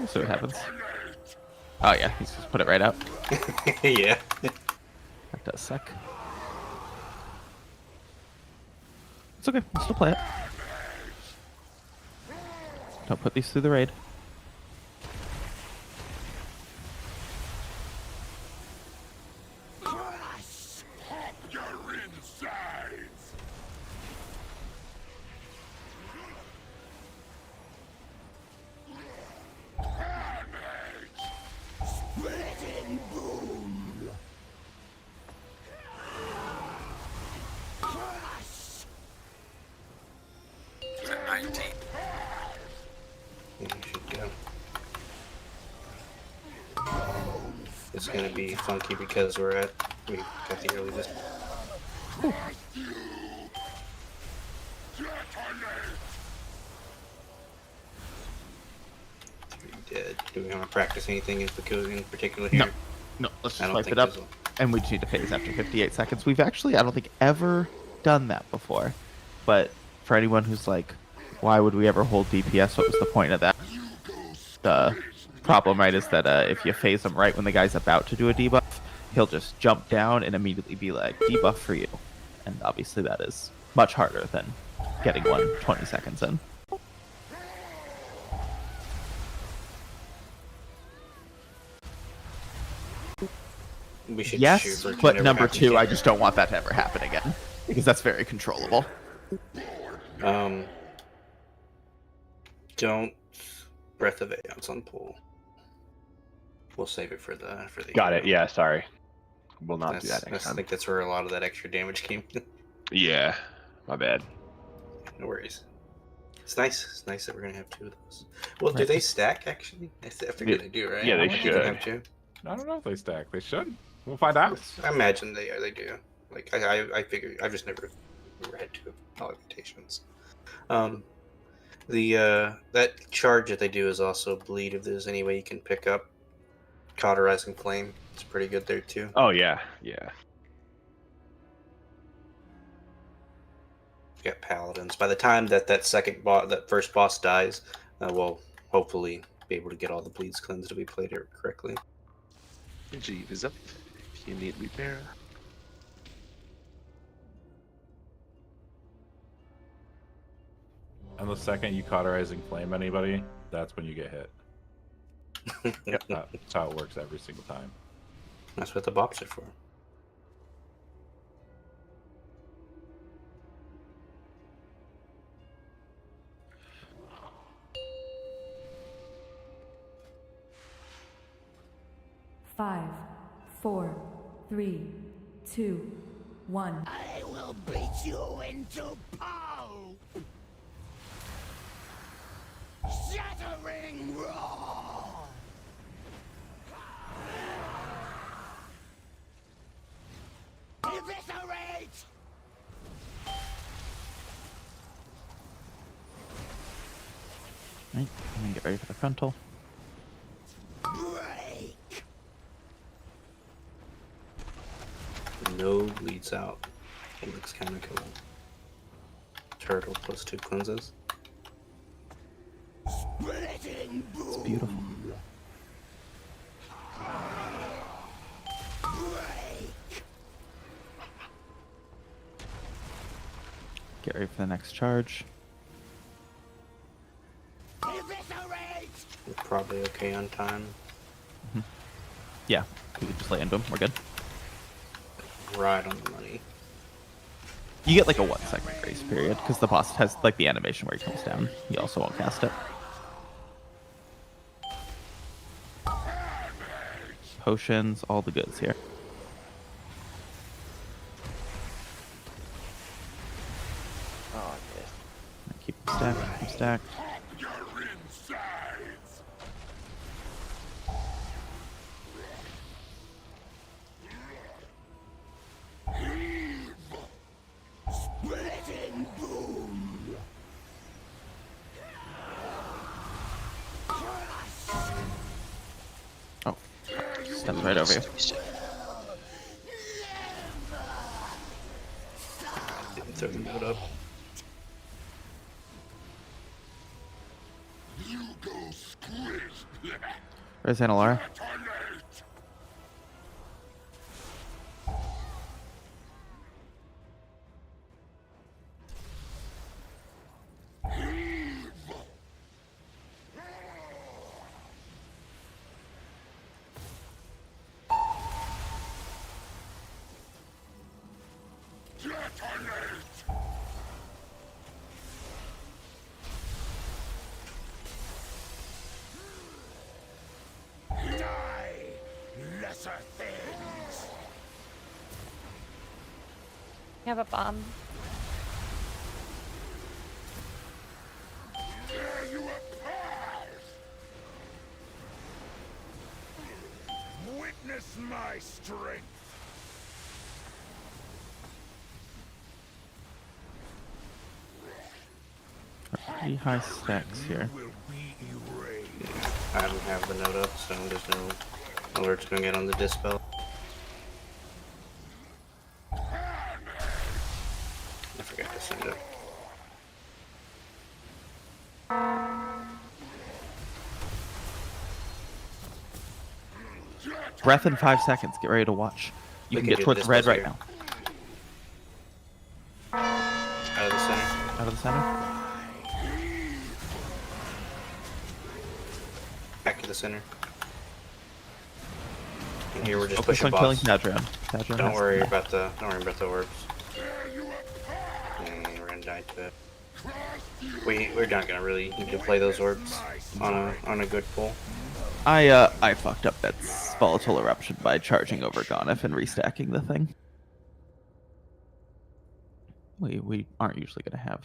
So what happens? Oh yeah, he's just put it right out.
Yeah.
That does suck. It's okay, we'll still play it. Don't put these through the raid.
Crush. Your insides. Splitting boom. Crush.
Is that 19?
Yeah, you should go. It's gonna be funky because we're at the early this. Dead. Do we want to practice anything in particular here?
No, let's
I
just
don't
wipe
think
it up.
there's
And we just need to phase after 58 seconds. We've actually, I don't think, ever done that before. But for anyone who's like, why would we ever hold DPS? What was the point of that? The problem, right, is that if you phase him right when the guy's about to do a debuff, he'll just jump down and immediately be like, debuff for you. And obviously that is much harder than getting one 20 seconds in.
We should shoot
Yes,
for it to
but
never
number
happen
two,
again.
I just don't want that to ever happen again. Because that's very controllable.
Don't Breath of Aeons on pool. We'll save it for the
Got it. Yeah, sorry. We'll not do that next
I
time.
think that's where a lot of that extra damage came.
Yeah, my bad.
No worries. It's nice. It's nice that we're gonna have two of those. Well, do
Right.
they stack actually? I figure they do, right?
Yeah, they
I think
should.
have two.
I don't know if they stack. They should. We'll find out.
I imagine they do. Like I figure I've just never had two augmentations. That charge that they do is also bleed. If there's any way you can pick up Cauterizing Flame, it's pretty good there too.
Oh yeah, yeah.
You got Paladins. By the time that first boss dies, we'll hopefully be able to get all the bleeds cleansed if we played it correctly.
Jeeve is up. If you need repair.
And the second you cauterizing flame anybody, that's when you get hit. That's how it works every single time.
That's what the bops are for.
Five, 4, 3, 2, 1.
I will beat you into pulp. Shattering roar. Eviscerate.
Right, and then get ready for the frontal.
Break.
No bleeds out. It looks kind of cool. Turtle plus 2 cleanses.
Splitting boom.
It's beautiful.
Break.
Get ready for the next charge.
Eviscerate.
We're probably okay on time.
Yeah, we can just lay into him. We're good.
Right on the money.
You get like a 1-second grace period because the boss has like the animation where he comes down. You also won't cast it. Potions, all the goods here.
Oh, yes.
Keep them stacked. Keep them stacked. Oh, steps right over you.
Didn't throw the note up.
Where's Analara?
Lesser things.
You have a bomb.
Tear you apart. Witness my strength.
Pretty high stacks here.
I don't have the note up, so there's no alerts going to get on the dispel. I forgot to send it.
Breath in 5 seconds. Get ready to watch. You
We
can
can
get
do
towards
this
red right
here.
now.
Out of the center.
Out of the center.
Back to the center. And here we're just
Focus
pushing
on killing
boss.
Tadrian. Tadrian
Don't
has
worry
to-
about the orbs. We're gonna die to it. We're not gonna really need to play those orbs on a good pull.
I fucked up that volatile eruption by charging over Gonif and restacking the thing. We aren't usually gonna have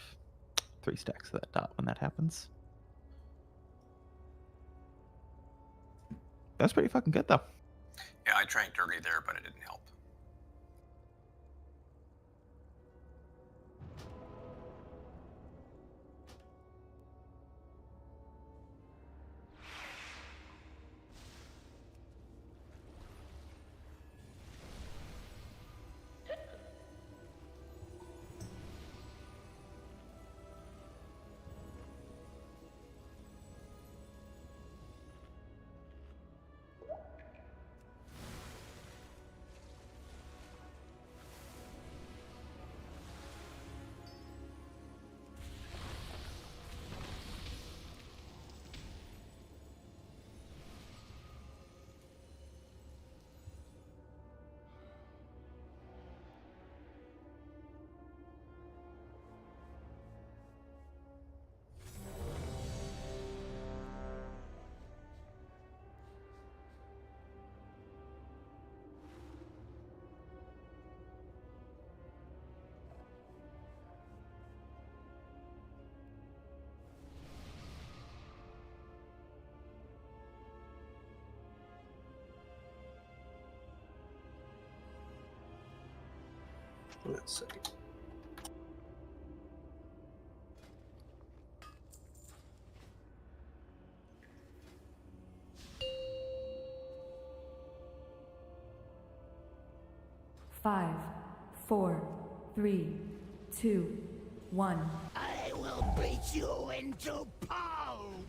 3 stacks of that dot when that happens. That's pretty fucking good though.
Yeah, I drank dirty there, but it didn't help.
Let's see.
Five, 4, 3, 2, 1.
I will beat you into pulp.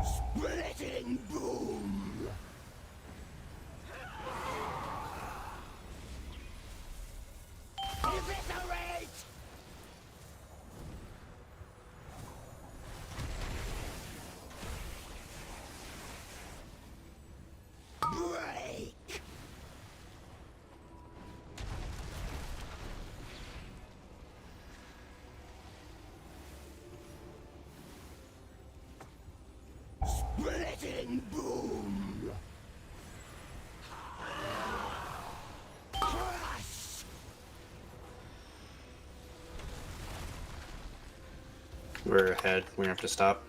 Splitting boom. Eviscerate. Break.
We're ahead. We're gonna have to stop.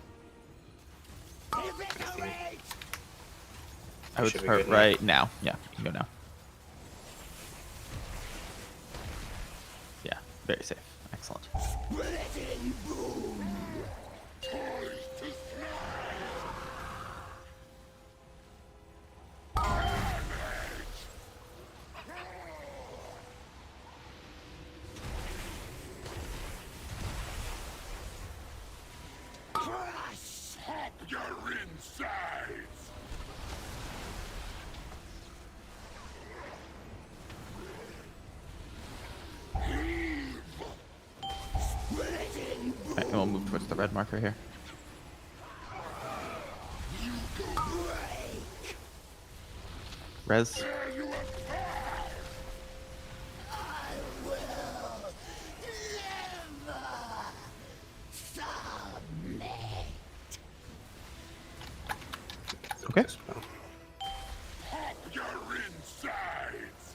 I think.
I would
Should be
start
good now.
right now. Yeah, you can go now. Yeah, very safe. Excellent.
Your insides!
Alright, and we'll move towards the red marker here. Res. Okay.
Your insides!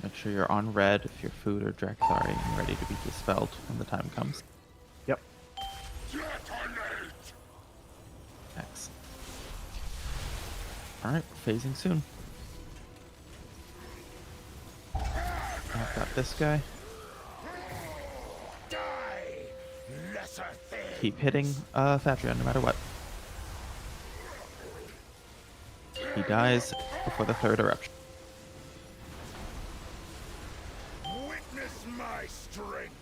Make sure you're on red if you're food or Drakthari and ready to be dispelled when the time comes.
Yep.
X. Alright, phasing soon. I've got this guy. Keep hitting Thatrion no matter what. He dies before the third eruption.
Witness my strength!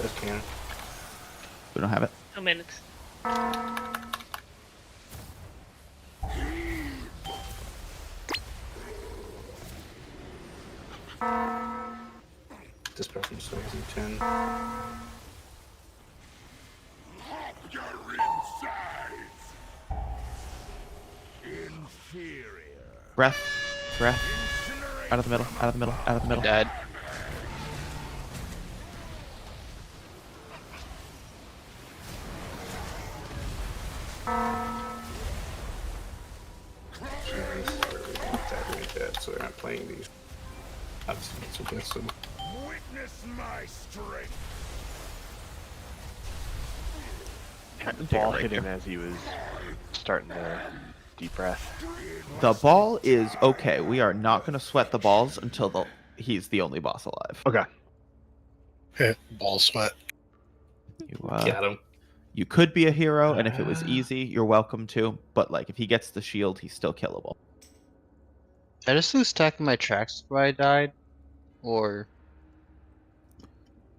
That's cannon.
We don't have it.
2 minutes.
This person still using 10.
Your insides! Inferior.
Breath. Breath. Out of the middle. Out of the middle. Out of the middle.
Dead.
So they're not playing these. Obviously, it's against them.
Witness my strength!
Ball hit him as he was starting the deep breath.
The ball is okay. We are not going to sweat the balls until he's the only boss alive.
Okay.
Hit ball sweat.
You,
Got him.
you could be a hero, and if it was easy, you're welcome to. But like, if he gets the shield, he's still killable.
I just lose stack of my tracks before I died, or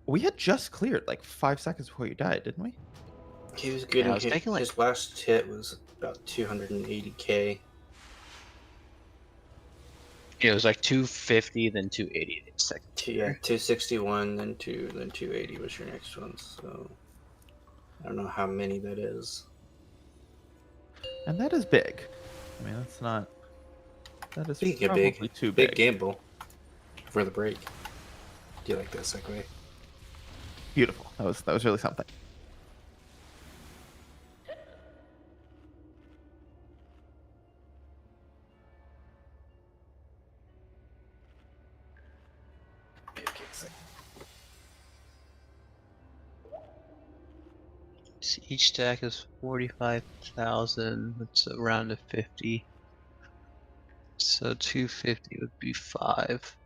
We had just cleared like 5 seconds before you died, didn't we?
He was getting
I was
hit.
taking, like-
His last hit was about 280k.
it was like 250, then 280 the second.
Yeah, 261, then 280 was your next one. So I don't know how many that is.
And that is big. I mean, that's not. That is
Speaking of
probably
big,
too
big
big.
gamble for the break. Do you like that segue?
Beautiful. That was really something.
So each stack is 45,000. That's around to 50. So 250 would be 5.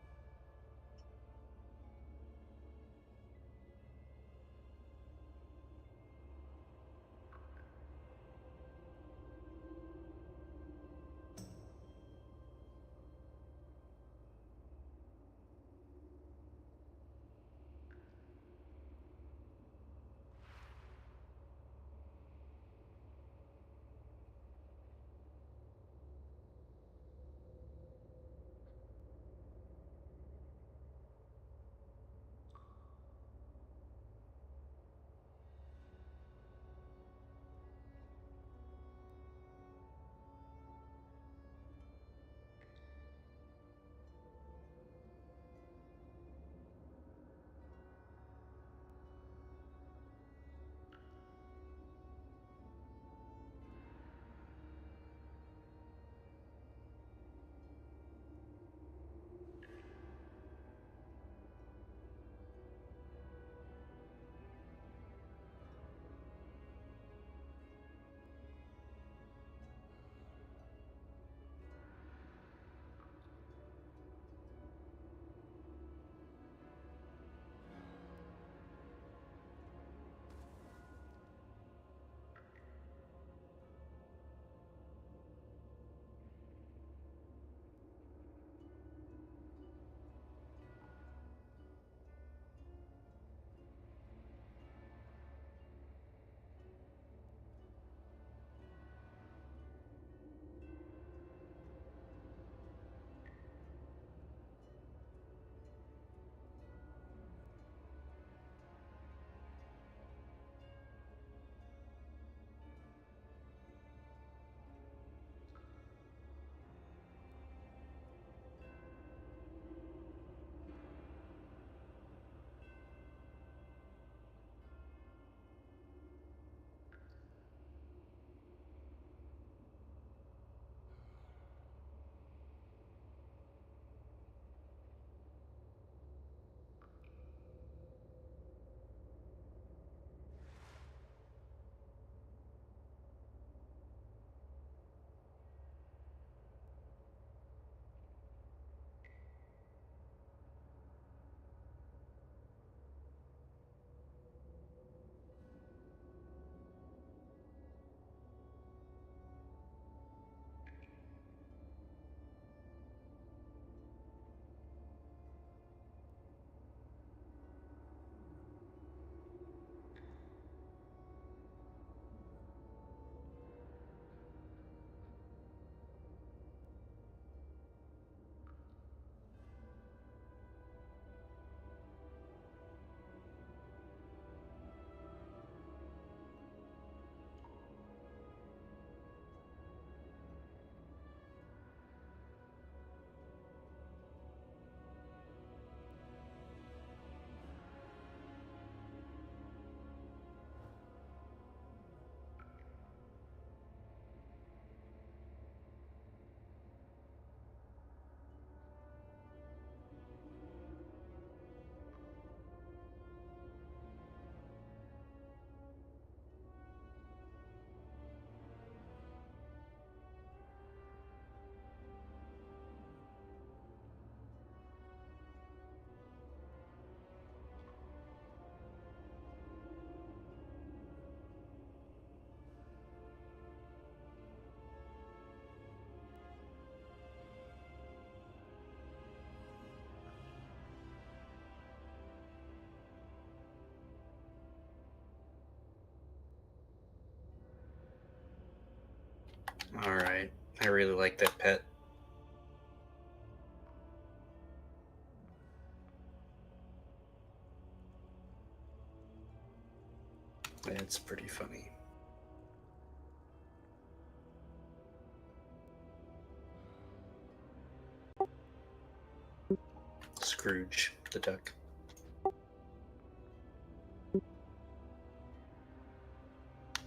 Alright. I really like that pet. That's pretty funny. Scrooge the duck.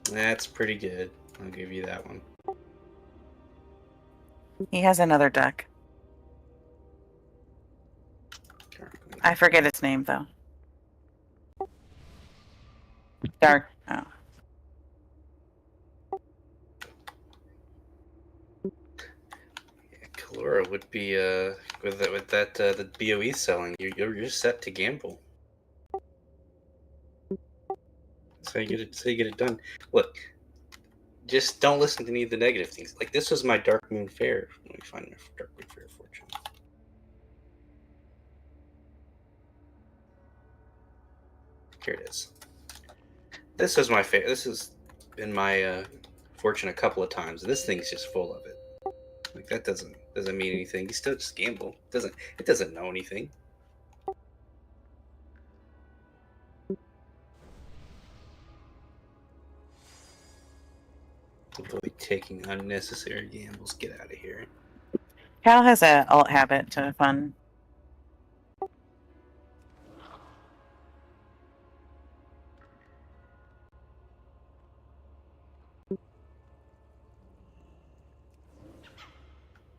That's pretty good. I'll give you that one.
He has another duck. I forget its name though. Dark. Oh.
Kalura would be with that the BOE selling, you're set to gamble. So you get it done. Look, just don't listen to any of the negative things. Like this was my Dark Moon Fair. Let me find my Dark Moon Fair fortune. Here it is. This is my favorite. This has been my fortune a couple of times. This thing's just full of it. Like that doesn't mean anything. You still just gamble. It doesn't know anything. Avoid taking unnecessary gambles. Get out of here.
Cal has a alt habit to fun.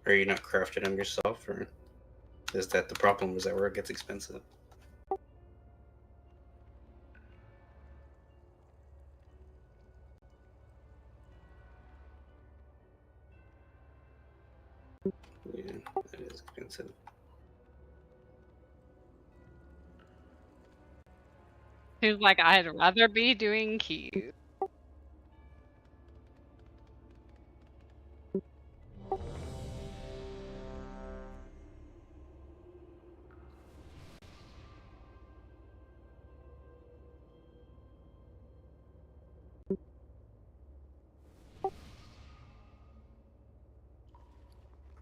Are you not crafting them yourself, or is that the problem? Is that where it gets expensive? Yeah, that is expensive.
He's like, I'd rather be doing keys.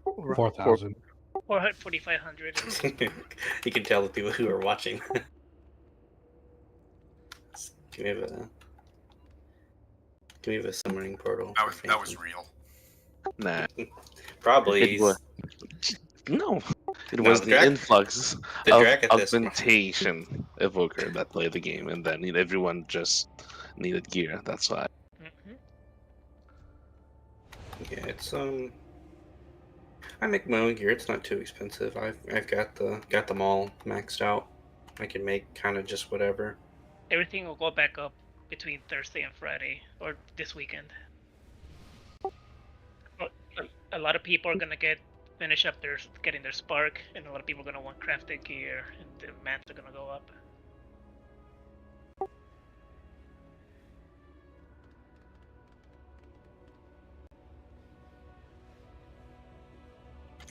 Or 4,000.
4,500.
You can tell the people who are watching. Can we have a summoning portal?
That was real.
Nah.
Probably.
It was, no. It
No,
was
the
the
Drac-
influx
the
of
Dracathis-
augmentation evoker that played the game, and then everyone just needed gear. That's why.
Yeah, it's I make my own gear. It's not too expensive. I've got them all maxed out. I can make kind of just whatever.
Everything will go back up between Thursday and Friday, or this weekend. A lot of people are gonna finish up getting their spark, and a lot of people are gonna want crafted gear, and the mats are gonna go up.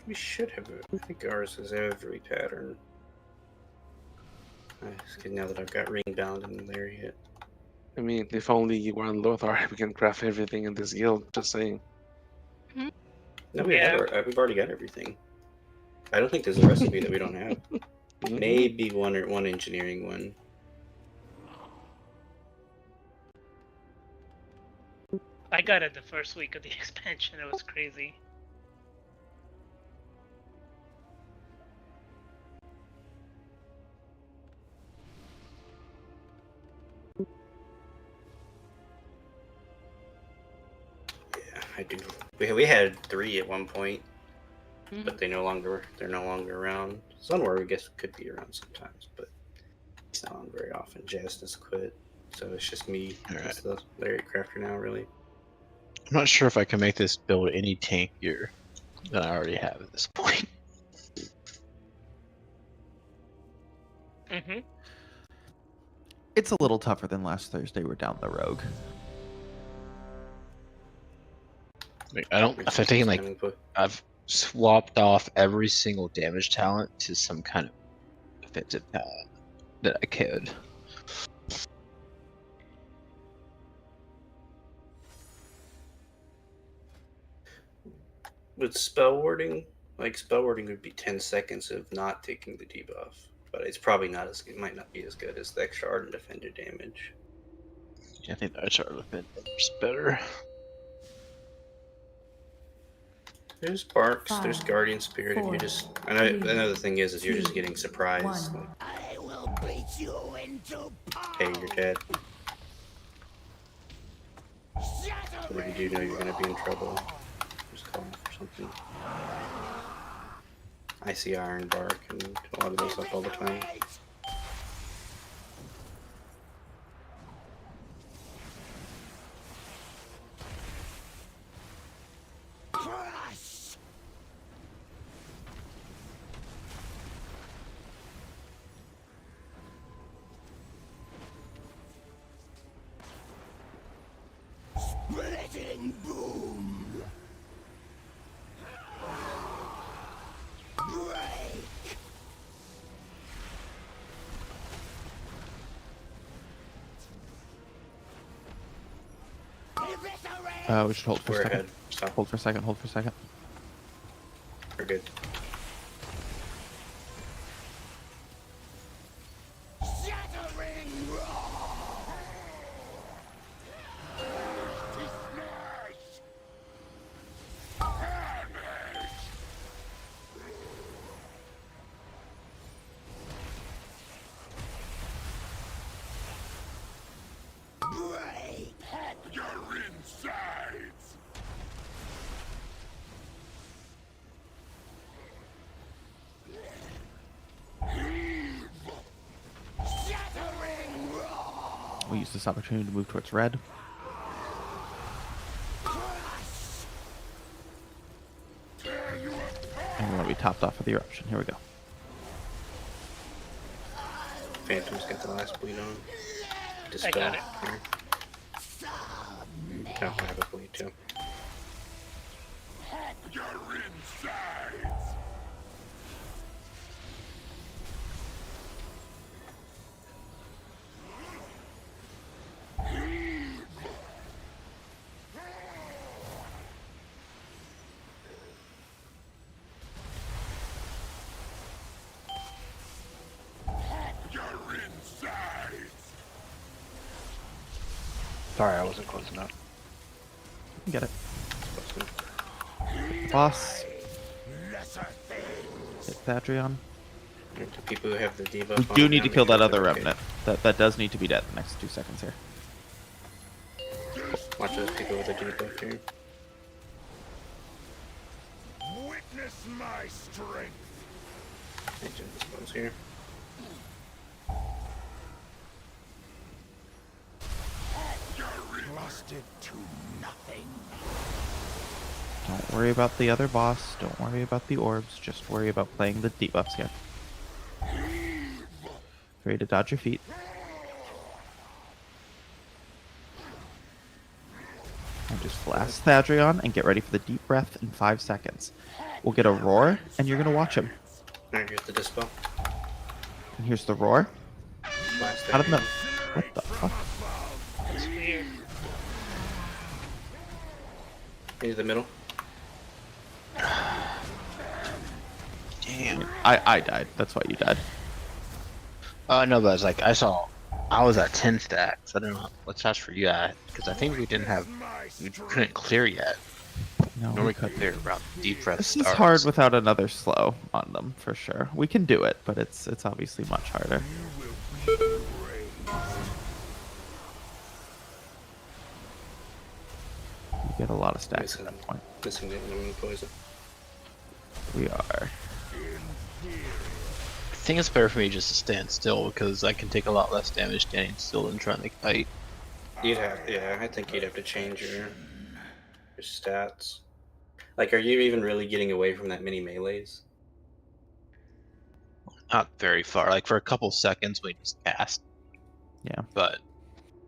We should have it. I think ours is every pattern. Now that I've got ring bound in there yet.
I mean, if only you were on Lothar, we can craft everything in this guild. Just saying.
No, we've already got everything. I don't think there's a recipe that we don't have. Maybe one engineering one.
I got it the first week of the expansion. It was crazy.
Yeah, I do. We had 3 at one point, but they're no longer around. Sunwar, I guess, could be around sometimes, but it's not on very often. Jazz has quit, so it's just me as the Larry Crafter now, really.
I'm not sure if I can make this build any tankier than I already have at this point.
It's a little tougher than last Thursday. We're down the rogue.
Like, if I'm taking I've swapped off every single damage talent to some kind of offensive talent that I could.
with spell warding, like spell warding would be 10 seconds of not taking the debuff, but it's probably not as it might not be as good as the extra ardent defender damage.
Yeah, I think the extra ardent is better.
There's barks, there's
5,
guardian spirit. If you
4,
just,
3,
another thing is you're just
2,
getting surprised.
1.
Like,
I will beat you into
hey, you're dead. So if you do know you're gonna be in trouble, just call for something. I see iron bark and a lot of those up all the time.
Crush! Splitting boom! Break!
We should hold for
We're
a second.
ahead. Stop.
Hold for a second. Hold for a second.
We're good.
Shattering roar! Smash! Damage! Break! Pop your insides! Shattering roar!
We'll use this opportunity to move towards red. And we're going to be topped off with the eruption. Here we go.
Phantom's got the last bleed on.
I got it.
Here. Oh, I have a bleed too.
Pop your insides! Pop your insides!
Sorry, I wasn't close enough.
You get it. Boss.
Lesser things!
Hit Thadrion.
To people who have the debuff.
We
on
do
them,
need to
make
kill
sure
that other
they're okay.
remnant. That does need to be dead the next 2 seconds here.
Watch those people with the debuff here.
Witness my strength!
Agent spells here.
Rusted to nothing.
Don't worry about the other boss. Don't worry about the orbs. Just worry about playing the debuffs here. Ready to dodge your feet. And just blast Thadrion and get ready for the deep breath in 5 seconds. We'll get a roar, and you're going to watch him.
Alright, here's the dispel.
And here's the roar.
Blast
Out of the...
that.
What the fuck?
That's weird.
Into the middle.
Damn.
I died. That's why you died.
No, but it's like I was at 10 stacks. I don't know what stats for you at, because I think we couldn't clear yet.
No,
Normally
we
could
couldn't.
clear around deep breath
This
starts.
is hard without another slow on them, for sure. We can do it, but it's obviously much harder. You get a lot of stacks at that point.
Missing the enemy poison.
We are.
I think it's better for me just to stand still, because I can take a lot less damage standing still than trying to fight.
Yeah, I think you'd have to change your stats. Like, are you even really getting away from that many melees?
Not very far. Like for a couple seconds we just cast.
Yeah.
But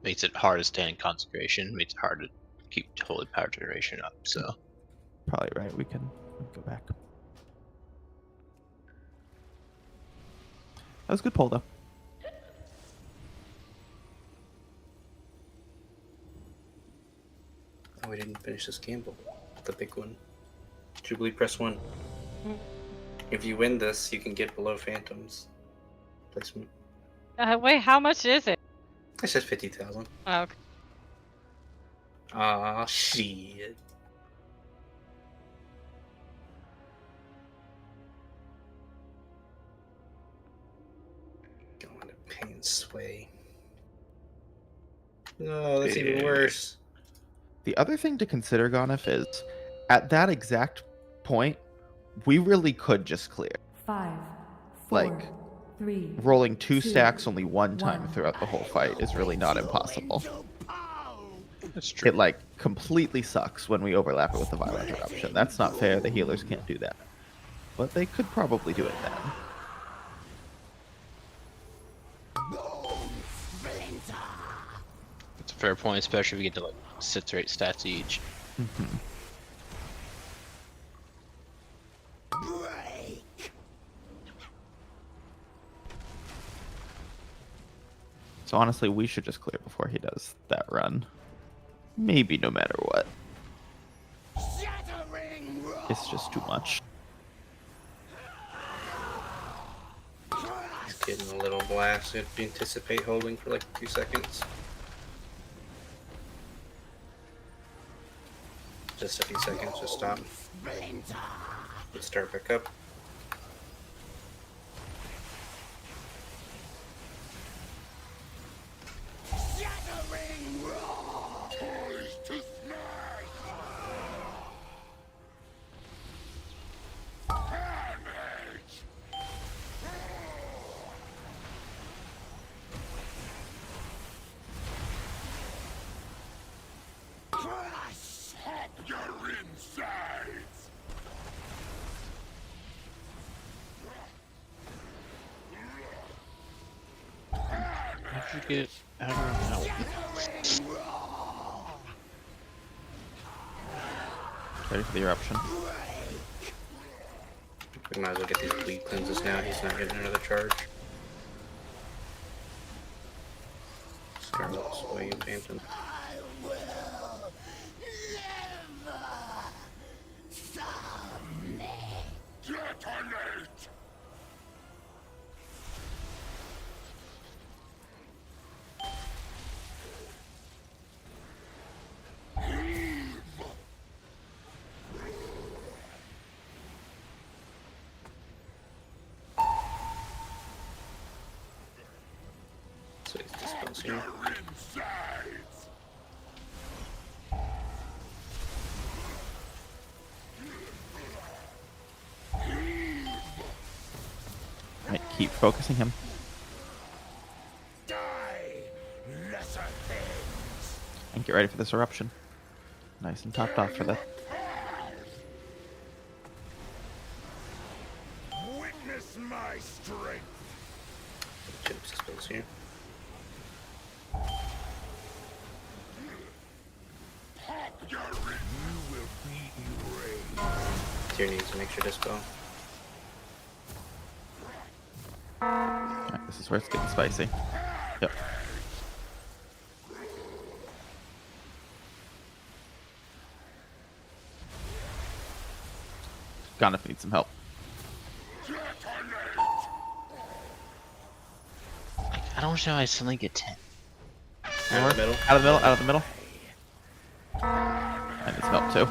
makes it hard to stay in consecration. Makes it hard to keep holy power generation up. So
Probably right. We can go back. That was a good pull, though.
Oh, we didn't finish this gamble. The big one. Jubilee, press 1. If you win this, you can get below Phantom's placement.
Wait, how much is it?
It says 50,000.
Oh, okay.
Aw, shit. Going to pain sway. No, that's even worse.
The other thing to consider, Ganef, is at that exact point, we really could just clear.
5, 4,
Like,
3.
rolling 2
2,
stacks only one time
1.
throughout the whole fight is really not impossible.
That's true.
It, like, completely sucks when we overlap it with the Violent Eruption. That's not fair. The healers can't do that. But they could probably do it then.
It's a fair point, especially if we get to like 6 or 8 stats each.
Mm-hmm. So honestly, we should just clear before he does that run. Maybe no matter what. It's just too much.
He's getting a little blasted. Anticipate holding for like 2 seconds. Just a few seconds, just stop. Let's start back up.
How'd you get out of that?
Ready for the eruption.
We might as well get these bleed cleanses now. He's not getting another charge. Scarlet Sway and Phantom. So he's dispels here.
Right, keep focusing him. And get ready for this eruption. Nice and topped off for that.
Witness my strength.
Chips dispels here. Tier needs to make sure dispel.
Alright, this is where it's getting spicy. Yep. Ganef needs some help.
I don't understand why I suddenly get 10.
Out of the middle.
Out of the middle, out of the middle. I need some help too.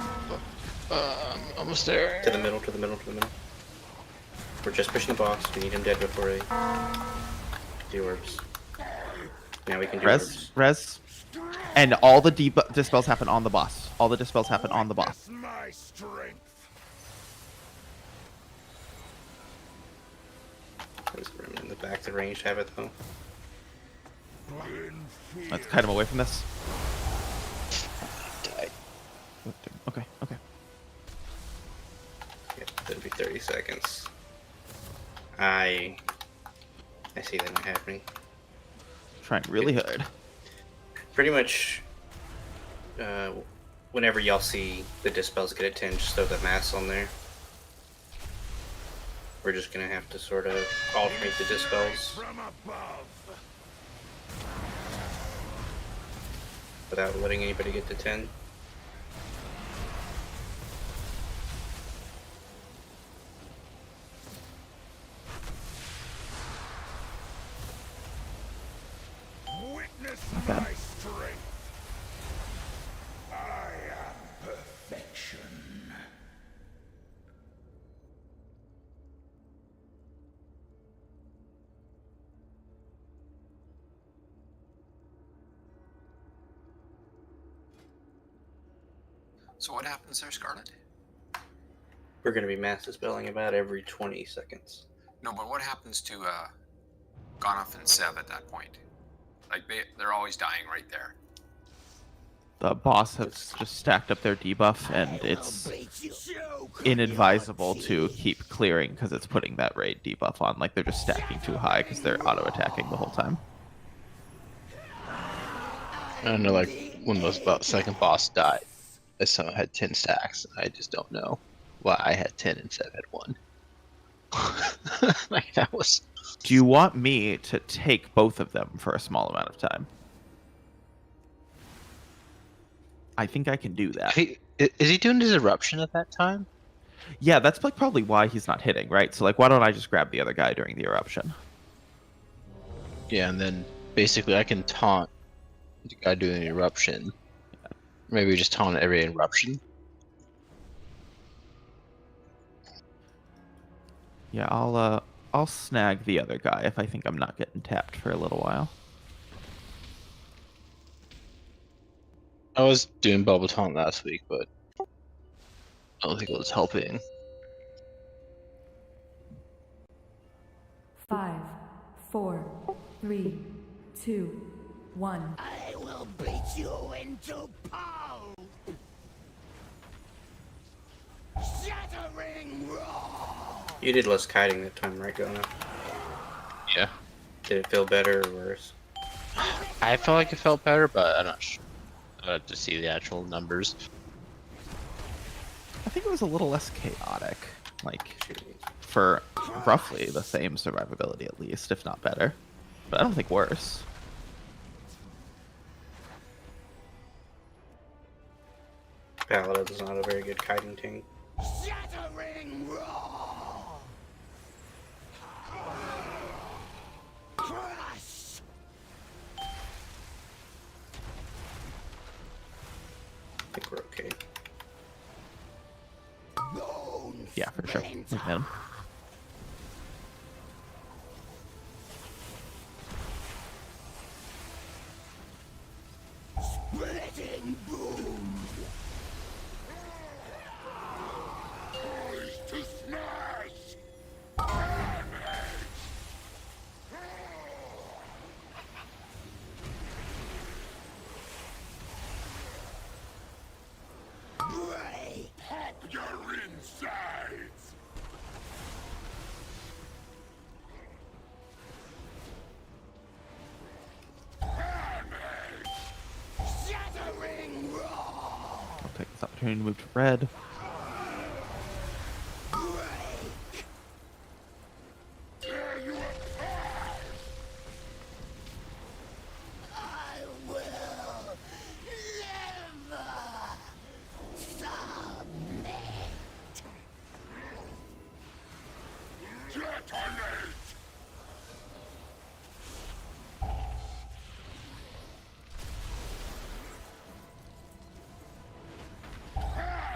Almost there.
To the middle, to the middle, to the middle. We're just pushing the boss. We need him dead before they do orbs. Now we can do orbs.
Res. And all the dispels happen on the boss. All the dispels happen on the boss.
My strength.
There's room in the back to range have it though.
Let's kite him away from this. Okay, okay.
Yep, that'll be 30 seconds. I see that not happening.
Trying really hard.
Pretty much, whenever y'all see the dispels get a 10, just throw the mass on there. We're just gonna have to sort of alternate the dispels without letting anybody get to 10.
So what happens there, Scarlet?
We're going to be mass dispelling about every 20 seconds.
No, but what happens to Gonoff and Seb at that point? Like they're always dying right there.
The boss has just stacked up their debuff, and it's inadvisable to keep clearing because it's putting that raid debuff on. Like, they're just stacking too high because they're auto-attacking the whole time.
I don't know, like, when the second boss died, I somehow had 10 stacks. I just don't know why I had 10 and Seb had 1. Like, that was...
Do you want me to take both of them for a small amount of time? I think I can do that.
Is he doing his eruption at that time?
Yeah, that's like probably why he's not hitting, right? So like, why don't I just grab the other guy during the eruption?
Yeah, and then basically I can taunt the guy doing the eruption. Maybe just taunt every eruption.
Yeah, I'll snag the other guy if I think I'm not getting tapped for a little while.
I was doing bubble taunt last week, but I don't think it was helping.
5, 4, 3, 2, 1.
I will beat you into pulp! Shattering roar!
You did less kiting that time, right, Gona?
Yeah.
Did it feel better or worse?
I felt like it felt better, but I'm not sure. I'd have to see the actual numbers.
I think it was a little less chaotic, like for roughly the same survivability at least, if not better. But I don't think worse.
Paladin is not a very good kiting tank.
Shattering roar! Crush!
I think we're okay.
Yeah, for sure. We can hit him.
Splitting boom! To smash! Break! Pop your insides! Shattering roar!
I'll take this opportunity to move to red.
Tear you apart! I will never submit! Detonate!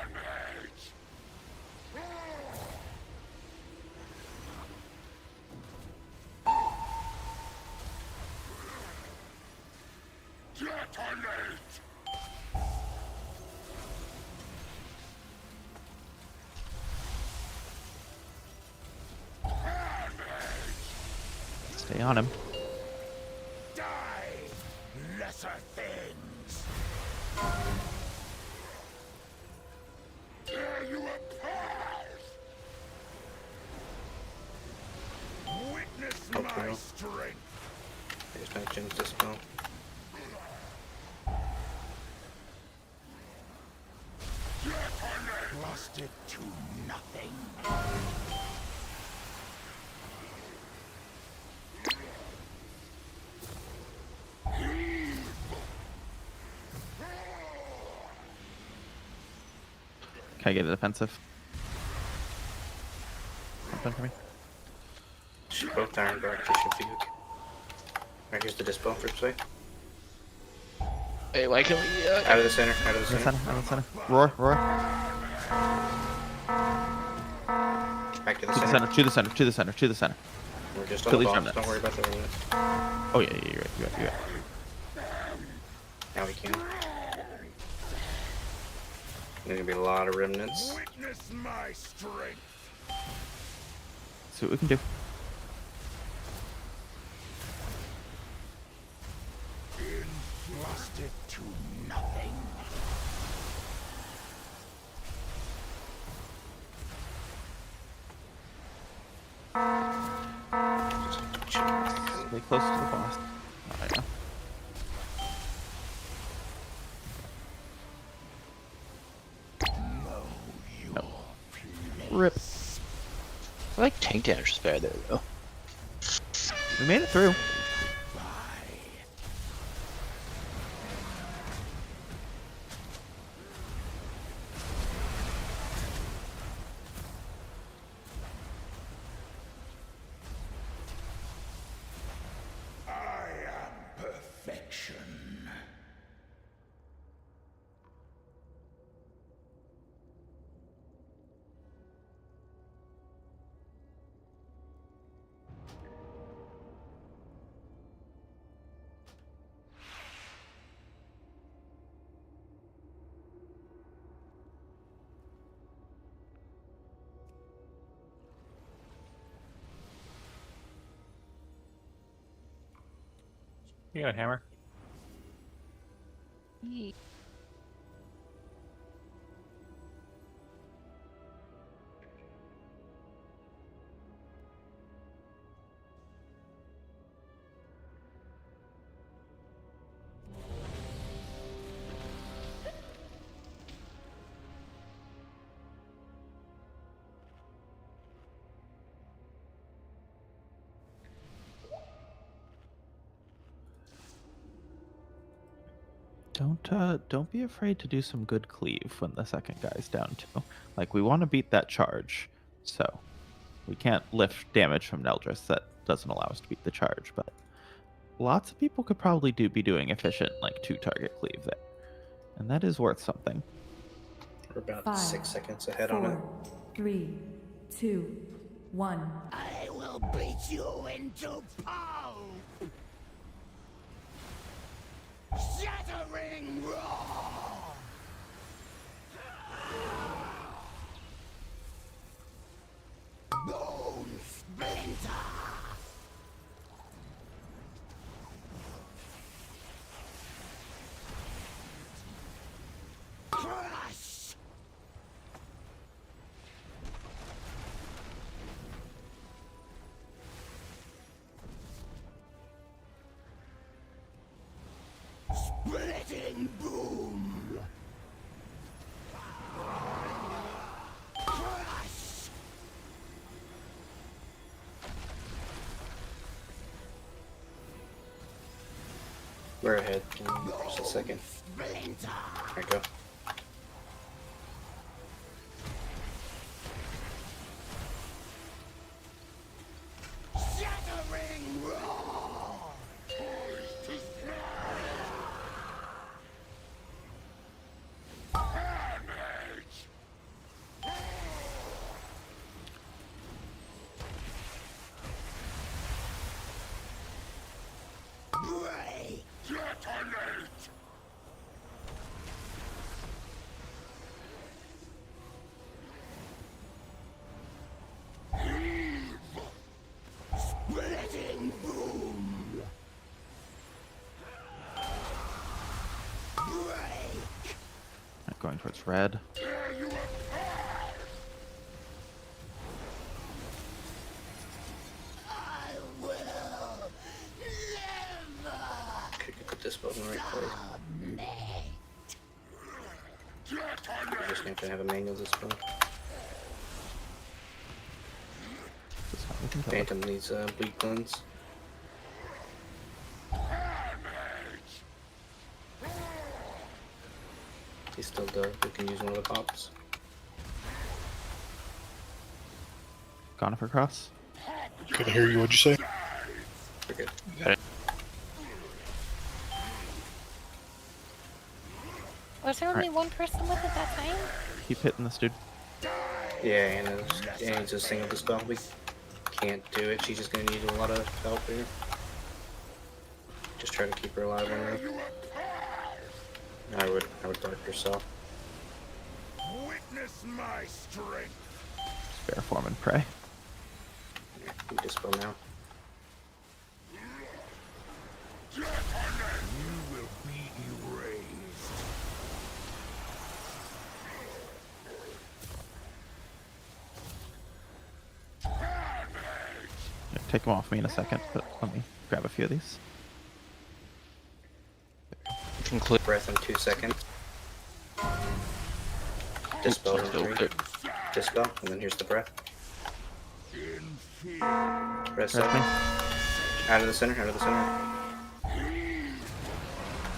Damage! Detonate!
Stay on him.
Die, lesser things! Tear you apart! Witness my strength!
There's my Jin's dispel.
Blasted to nothing.
Can I get a defensive? Done for me.
Both Iron Guard should be okay. Alright, here's the dispel for this way.
Hey, why can't we...
Out of the center, out of the center.
Out of the center. Roar, roar.
Back to the
To the
center.
center, to the center, to the center, to the center.
We're just on
Kill
the
these
boss,
remnants.
don't worry about the remnants.
Oh yeah, yeah, you're right, you're right, you're right.
Now we can. There's gonna be a lot of remnants.
Witness my strength.
See what we can do.
Entrusted to nothing.
Stay close to the boss. Oh, I know. No. Rip.
I feel like tank damage is better there though.
We made it through.
I am perfection.
You got a hammer?
Don't be afraid to do some good cleave when the second guy's down too. Like, we want to beat that charge, so we can't lift damage from Neldris. That doesn't allow us to beat the charge, but lots of people could probably be doing efficient, like, 2-target cleave there. And that is worth something.
We're about
5,
6 seconds ahead on it.
4, 3, 2, 1.
I will beat you into pulp. Shattering roar. Bone splinter. Crush. Splitting boom. Crush.
We're ahead. Just a second.
Splinter.
There you go.
Shattering roar. Break. Detonate. Splitting boom. Break.
Not going towards red.
Tear you apart. I will live.
Could you put this button in the right place? We're just going to have a manual this one. Phantom needs bleed cleanse. He's still dark. We can use one of the pops.
Conifer cross.
Couldn't hear you. What'd you say?
We're good.
Got it.
Was there only one person with it that time?
Keep hitting this dude.
Yeah, Anna's just single the spell. We can't do it. She's just gonna need a lot of help here. Just try to keep her alive on her. I would dark yourself.
Witness my strength.
Spare form and pray.
You dispel now.
You will be erased.
Take them off me in a second, but let me grab a few of these.
Conclude breath in 2 seconds. Dispel in 3. Dispel, and then here's the breath. Rest up. Out of the center, out of the center.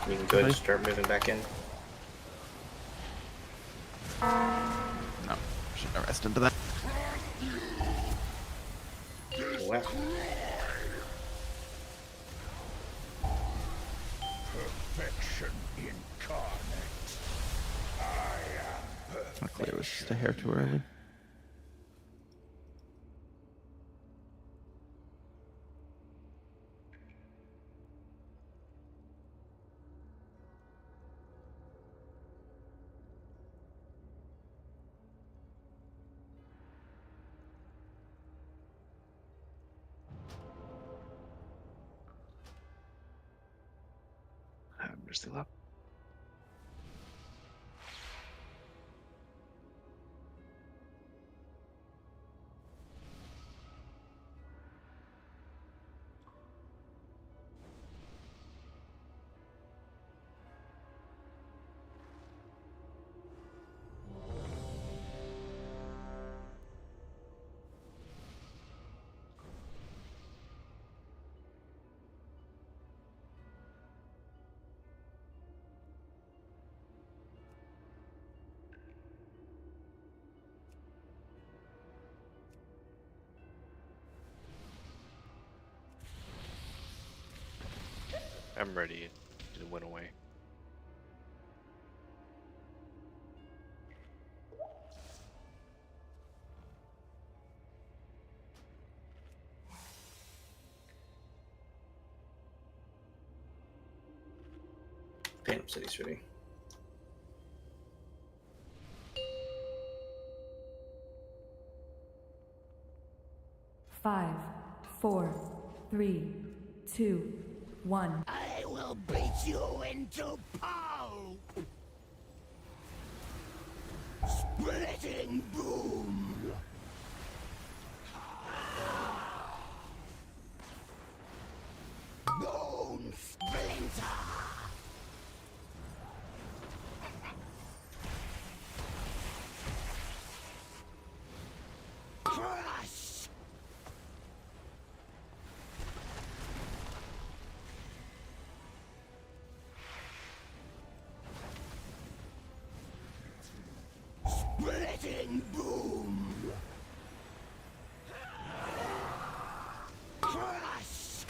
You can go ahead and start moving back in.
No, shouldn't have rest into that.
Wow.
Perfection incarnate.
My clear was just a hair too early.
We're still up.
I'm ready. It went away.
Phantom City's ready.
Five, 4, 3, 2, 1.
I will beat you into pulp. Splitting boom. Bone splinter. Crush. Splitting boom. Crush.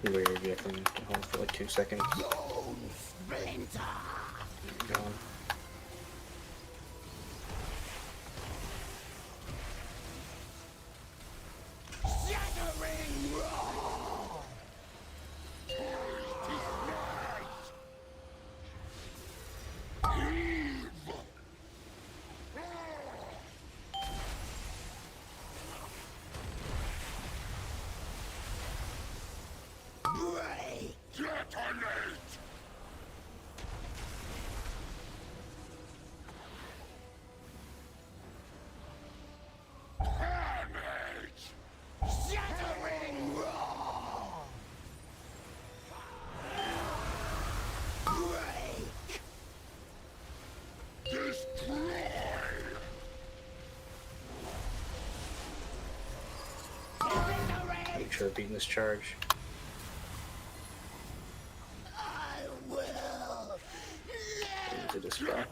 You wear your vehicle to hold for like 2 seconds.
Bone splinter.
Go on.
Shattering roar. Break. Detonate. Shattering roar. Break. Destroy.
Make sure of beating this charge.
I will.
Into dispel.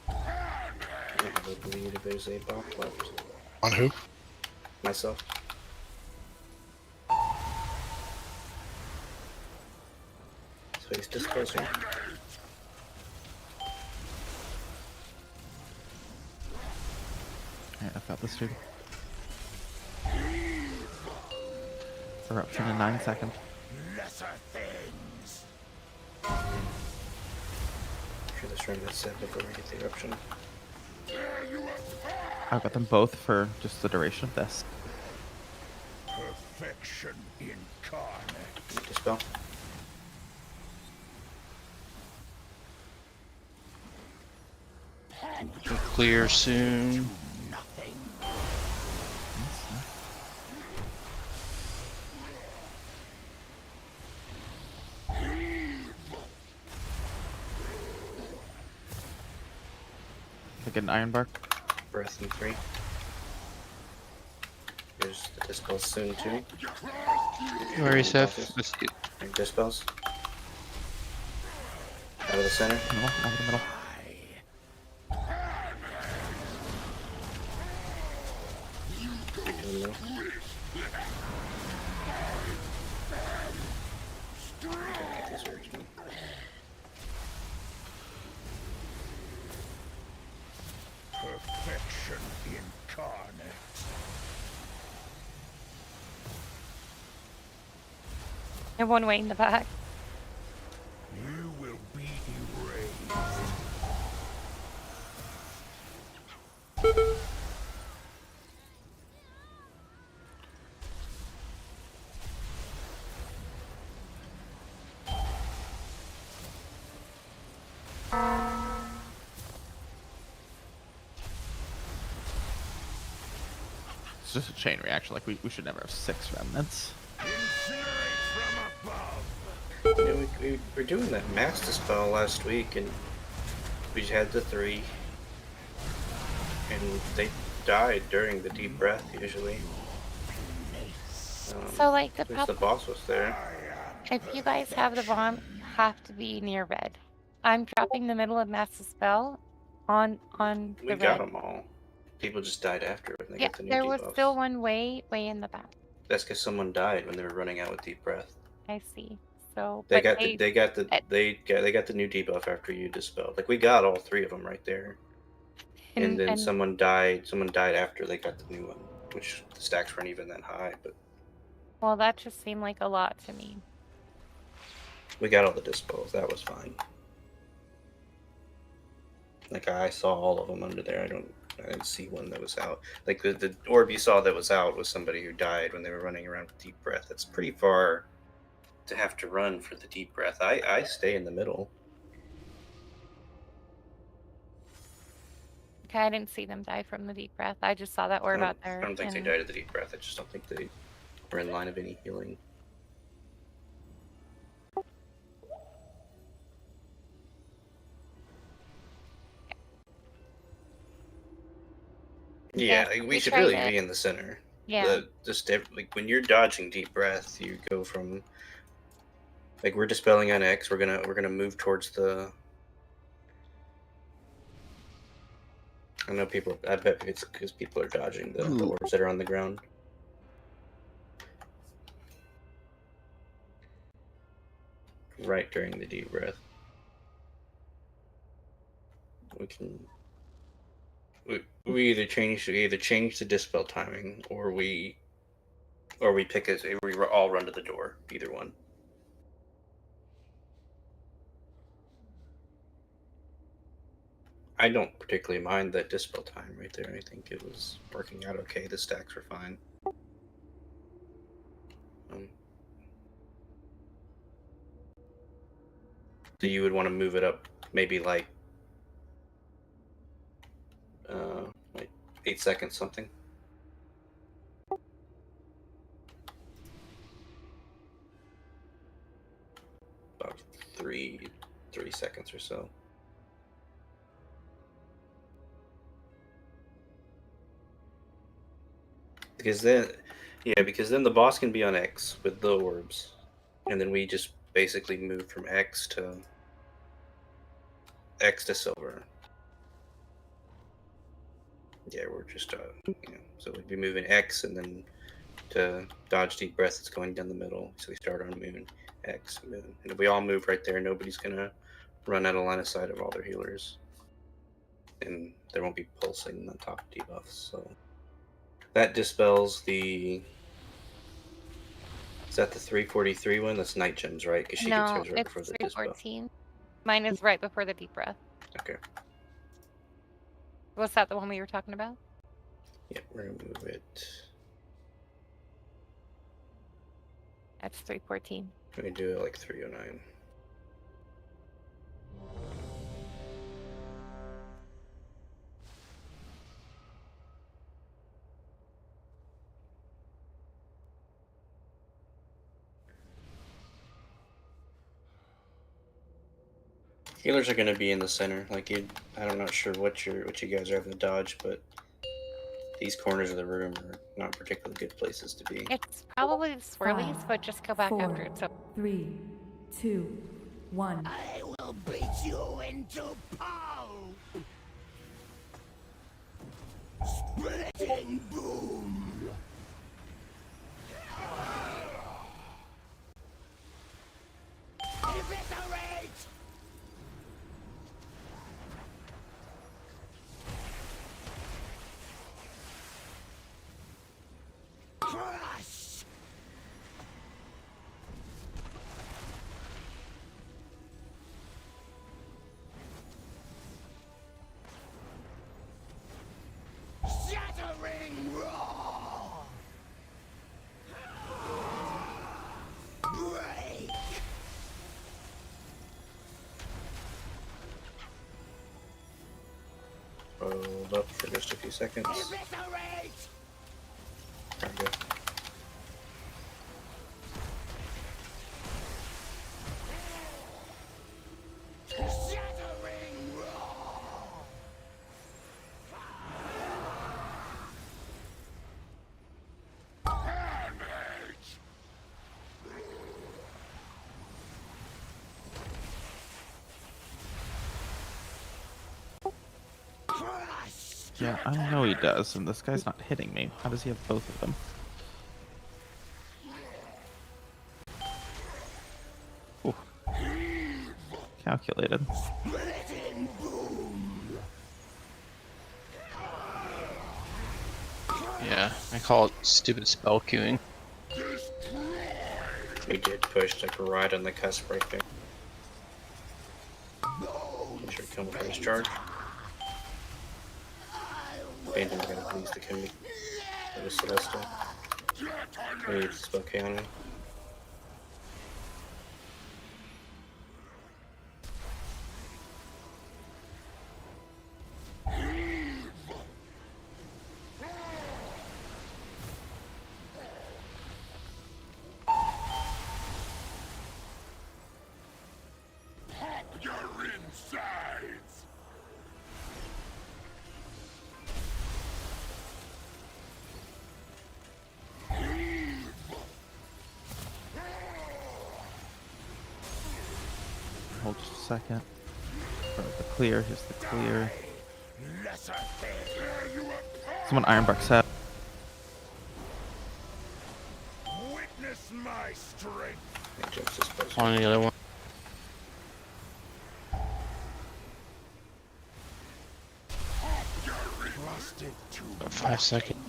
I believe there's a buff left.
On who?
Myself. So he's disposing.
Alright, I've got this dude. Eruption in 9 seconds.
Lesser things.
Sure, this room is set before we get the eruption.
I've got them both for just the duration of this.
Perfection incarnate.
Dispel.
Clear soon.
I get an iron bar.
Breath in 3. There's the dispels soon too.
Where is F? Let's get.
And dispels. Out of the center.
Middle, out of the middle.
Back to the middle. Get this original.
Perfection incarnate.
And one way in the back.
You will be erased.
It's just a chain reaction. Like we should never have 6 remnants.
You know, we were doing that max dispel last week, and we had the 3, and they died during the deep breath usually.
So like the
at least the
problem,
boss was there.
if you guys have the bomb, you have to be near red. I'm dropping the middle of mass dispel on
We
the
got
red.
them all. People just died after when they
Yeah,
got the new
there was
debuffs.
still one way in the back.
That's because someone died when they were running out with deep breath.
I see. So
They
but
got the new debuff after you dispelled. Like we got all 3 of them right there. And then someone died after they got the new one, which the stacks weren't even that high, but
well, that just seemed like a lot to me.
we got all the dispels. That was fine. Like I saw all of them under there. I didn't see one that was out. Like the orb you saw that was out was somebody who died when they were running around with deep breath. That's pretty far to have to run for the deep breath. I stay in the middle.
Okay, I didn't see them die from the deep breath. I just saw that orb out there.
I don't think they died of the deep breath. I just don't think they were in line of any healing. Yeah, like, we should really be in the center.
Yeah.
Like when you're dodging deep breath, you go from like we're dispelling on X. We're gonna move towards the. I know people. I bet it's because people are dodging the orbs that are on the ground. Right during the deep breath. We either change the dispel timing or we pick we all run to the door. Either one. I don't particularly mind that dispel time right there. I think it was working out okay. The stacks were fine. So you would want to move it up maybe like 8 seconds something. About 3 seconds or so. Because then the boss can be on X with the orbs, and then we just basically move from X to silver. Yeah, we're just so we'd be moving X, and then to dodge deep breath, it's going down the middle. So we start on moon, X, moon, and if we all move right there, nobody's gonna run out of line of sight of all their healers. and there won't be pulsing on top of debuffs. So that dispels the. Is that the 343 one? That's Night Gems, right? Because she gets
No,
hers right
it's
before the dispel.
314. Mine is right before the deep breath.
Okay.
Was that the one we were talking about?
Yeah, we're gonna move it.
That's 314.
We can do it like 309. Healers are going to be in the center. Like I'm not sure what you guys are having to dodge, but these corners of the room are not particularly good places to be.
It's probably the swirlies,
5,
but just go back
4,
after it's over.
3, 2, 1.
I will beat you into pulp! Splitting boom! Eviscerate! Crush! Shattering roar! Break!
Hold up for just a few seconds.
Eviscerate!
There we go.
Shattering roar! Damage! Crush!
Yeah, I know he does, and this guy's not hitting me. How does he have both of them? Ooh. Calculated.
Splitting boom!
Yeah, I call it stupid spell queuing.
We did push like right on the cusp right there. Make sure to come with his charge. Phantom's gonna please the Kimmy. That was Celeste. We need to spell K
Pop your insides!
Hold just a second. The clear, here's the clear.
Lesser thing!
Someone Ironbark set.
Witness my strength!
On the other one. 5 seconds.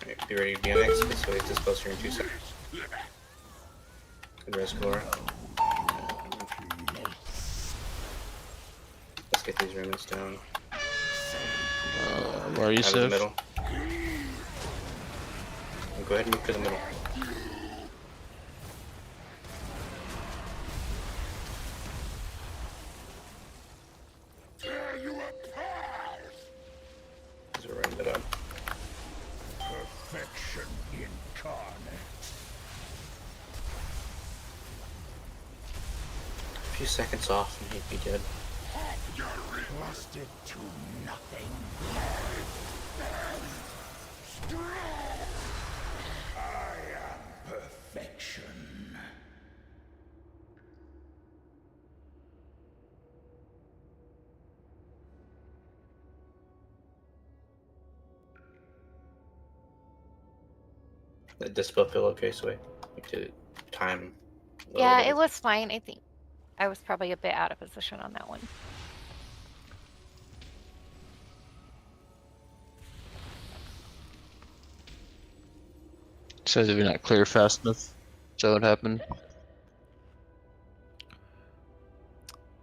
Alright, be ready to DMX. So it's dispels here in 2 seconds. Good rest, Laura. Let's get these remnants down.
Where are you,
Out of the
Civ?
middle. Go ahead and move to the middle.
Tear you apart!
As we're running it up.
Perfection incarnate.
A few seconds off and he'd be dead.
Rusted to nothing. I am perfection.
That Dispel feel okay, Sway? To time.
Yeah, it was fine. I think I was probably a bit out of position on that one.
Says if you're not clear fast enough. Is that what happened?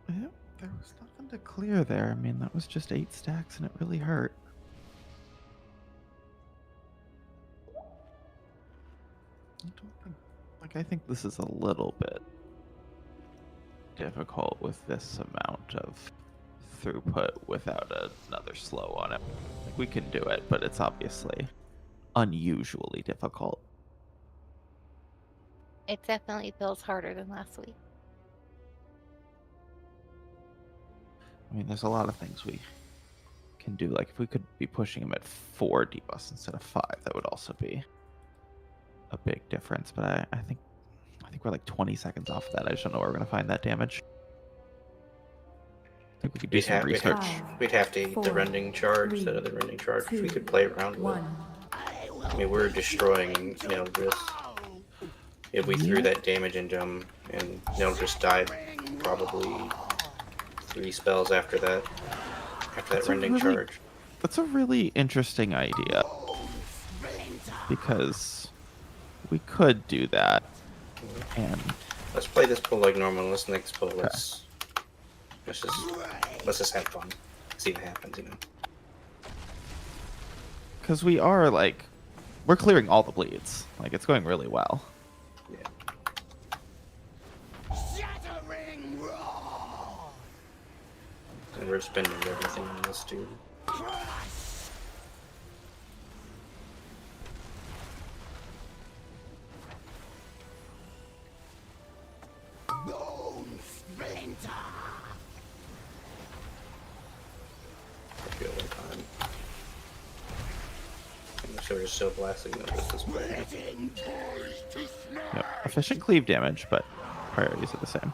Yeah, there was nothing to clear there. I mean, that was just 8 stacks and it really hurt. I think this is a little bit difficult with this amount of throughput without another slow on it. Like, we can do it, but it's obviously unusually difficult.
It definitely feels harder than last week.
I mean, there's a lot of things we can do. Like, if we could be pushing him at 4 debuffs instead of 5, that would also be a big difference. But I think we're like 20 seconds off of that. I just don't know where we're gonna find that damage. I think we could do some research.
We'd have to eat the rending charge instead of the rending charge, which we could play around with. I mean, we're destroying Nailbris. If we threw that damage into him, and Nailbris died probably 3 spells after that. After that rending charge.
That's a really interesting idea. Because we could do that. And
let's play this pull like normal. Let's next pull. Let's just have fun. See what happens,
Because we're clearing all the bleeds. Like, it's going really well.
Yeah. And we're spending everything on this dude. So we're just still blasting them with this play.
Yep. Efficient cleave damage, but priorities are the same.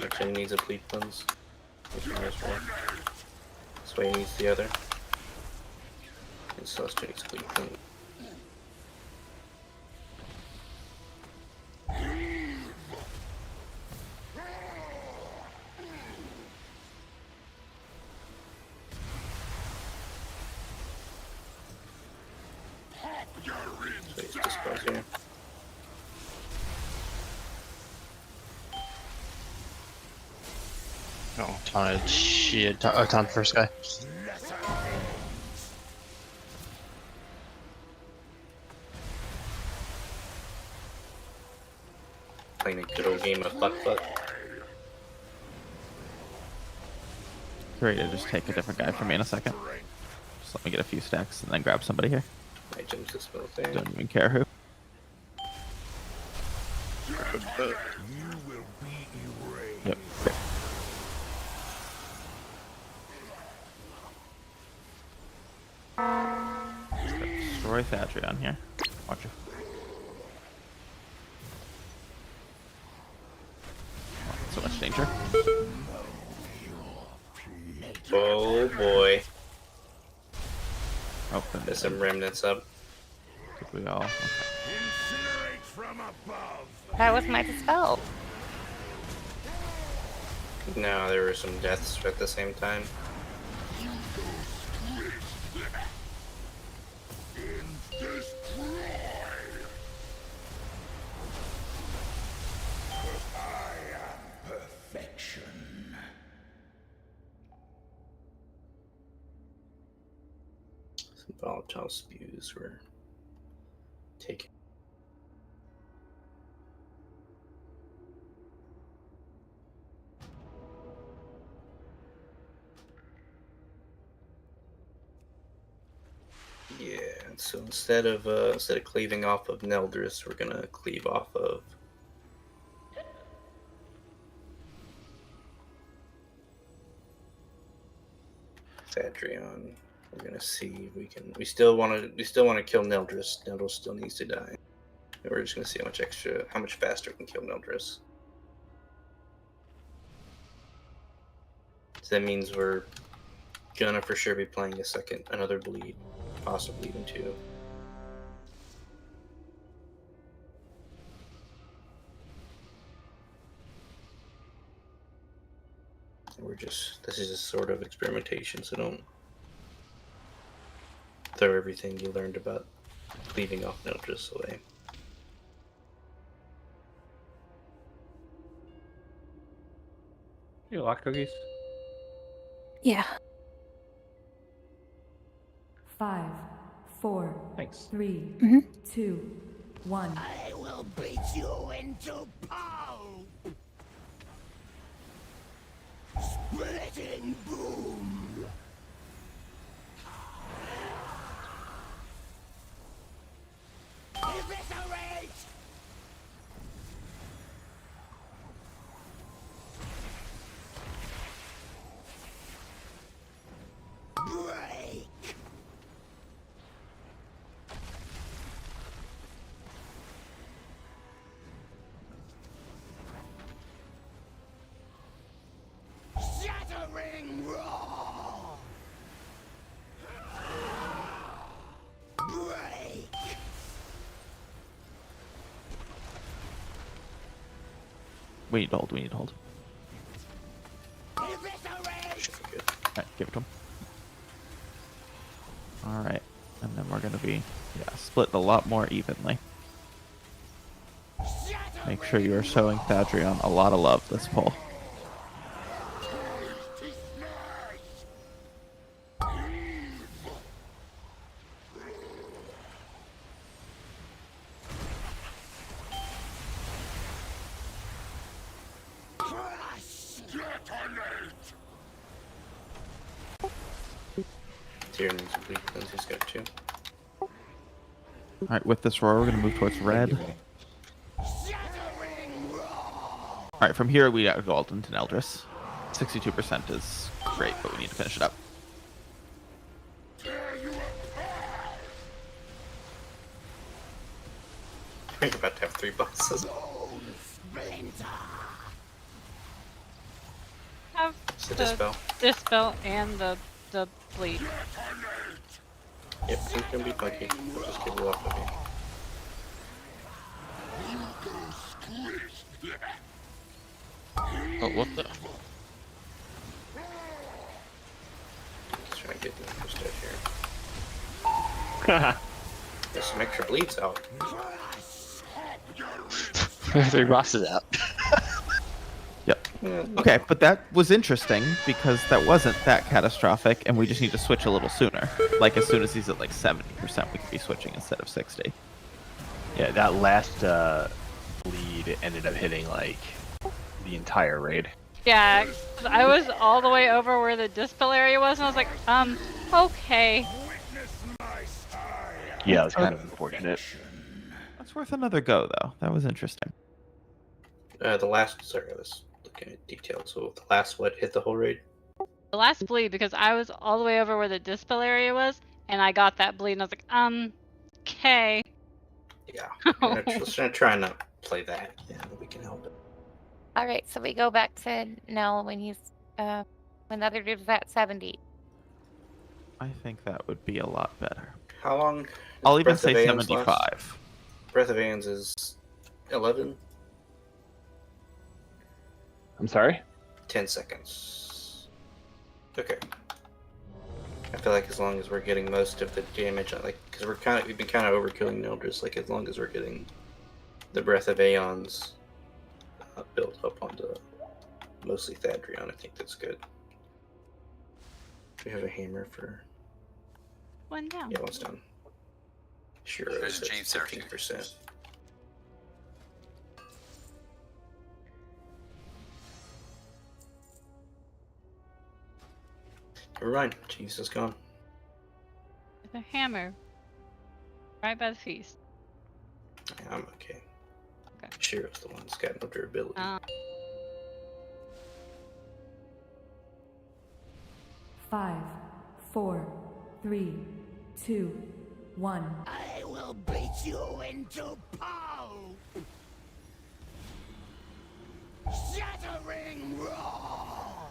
Actually needs a bleed cleanse. Sway needs the other. And Celestia needs a bleed cleanse. Sway's dispels here.
Oh, taunted shit. Taunt first guy.
Playing a good old game of fuck.
Ready to just take a different guy from me in a second. Just let me get a few stacks and then grab somebody here.
Jim's dispels there.
Don't even care who. Yep. Great. Destroy Thadrion here. Watch it. Oh, so much danger.
Oh boy.
Oh,
there's some remnants up.
Did we all? Okay.
That was my dispel.
No, there were some deaths at the same time. Some volatile spews were taken. Yeah, so instead of cleaving off of Neldris, we're gonna cleave off of Thadrion. We're gonna see if we can. We still want to kill Neldris. Neldris still needs to die. And we're just gonna see how much faster we can kill Neldris. So that means we're gonna for sure be playing another bleed, possibly even two. This is just sort of experimentation, so don't throw everything you learned about cleaving off Neldris away.
You like cookies?
Yeah.
5, 4,
Thanks.
3, 2, 1.
I will beat you into pulp! Splitting boom! Eviscerate! Break! Shattering roar! Break!
We need to hold. We need to hold.
Eviscerate!
Alright, give it to him. Alright. And then we're going to be, split a lot more evenly. Make sure you are showing Thadrion a lot of love this pull.
Tyrion needs a bleed cleanse, he's got two.
Alright, with this roar, we're going to move towards red. Alright, from here we got gold into Neldris. 62% is great, but we need to finish it up.
We're about to have 3 bosses.
Have
It's the
the
dispel.
dispel and the bleed.
Yep, he's gonna be funky. We'll just get it off of you.
Oh, what the?
Let's try and get the other stuff here. Get some extra bleeds out.
3 bosses out.
Yep. Okay, but that was interesting because that wasn't that catastrophic, and we just need to switch a little sooner. Like as soon as he's at like 70%, we could be switching instead of 60.
Yeah, that last bleed ended up hitting like the entire raid.
Yeah, I was all the way over where the dispel area was, and I was like, okay.
Yeah, it was kind of unfortunate.
That's worth another go, though. That was interesting.
Let's look at details. So the last what hit the whole raid?
The last bleed, because I was all the way over where the dispel area was, and I got that bleed, and I was like, okay.
Yeah. Let's try and not play that again. We can help it.
All right, so we go back to Nell when he's when the other dude's at 70.
I think that would be a lot better.
How long?
I'll even
Breath of
say
Aeon's
75.
last? Breath of Aeon's is 11.
I'm sorry?
10 seconds. Okay. I feel like as long as we're getting most of the damage, like, because we've been kind of overkilling Neldris, like, as long as we're getting the Breath of Aeon's built up onto mostly Thadrion, I think that's good. Do we have a hammer for...
One down.
Yeah, one's done. Sure,
There's
it's
James there,
15%. Never mind, Jeeves is gone.
The hammer. Right by the feast.
I'm okay. Shiro's the one that's got no durability.
5, 4, 3, 2, 1.
I will beat you into pulp! Shattering roar!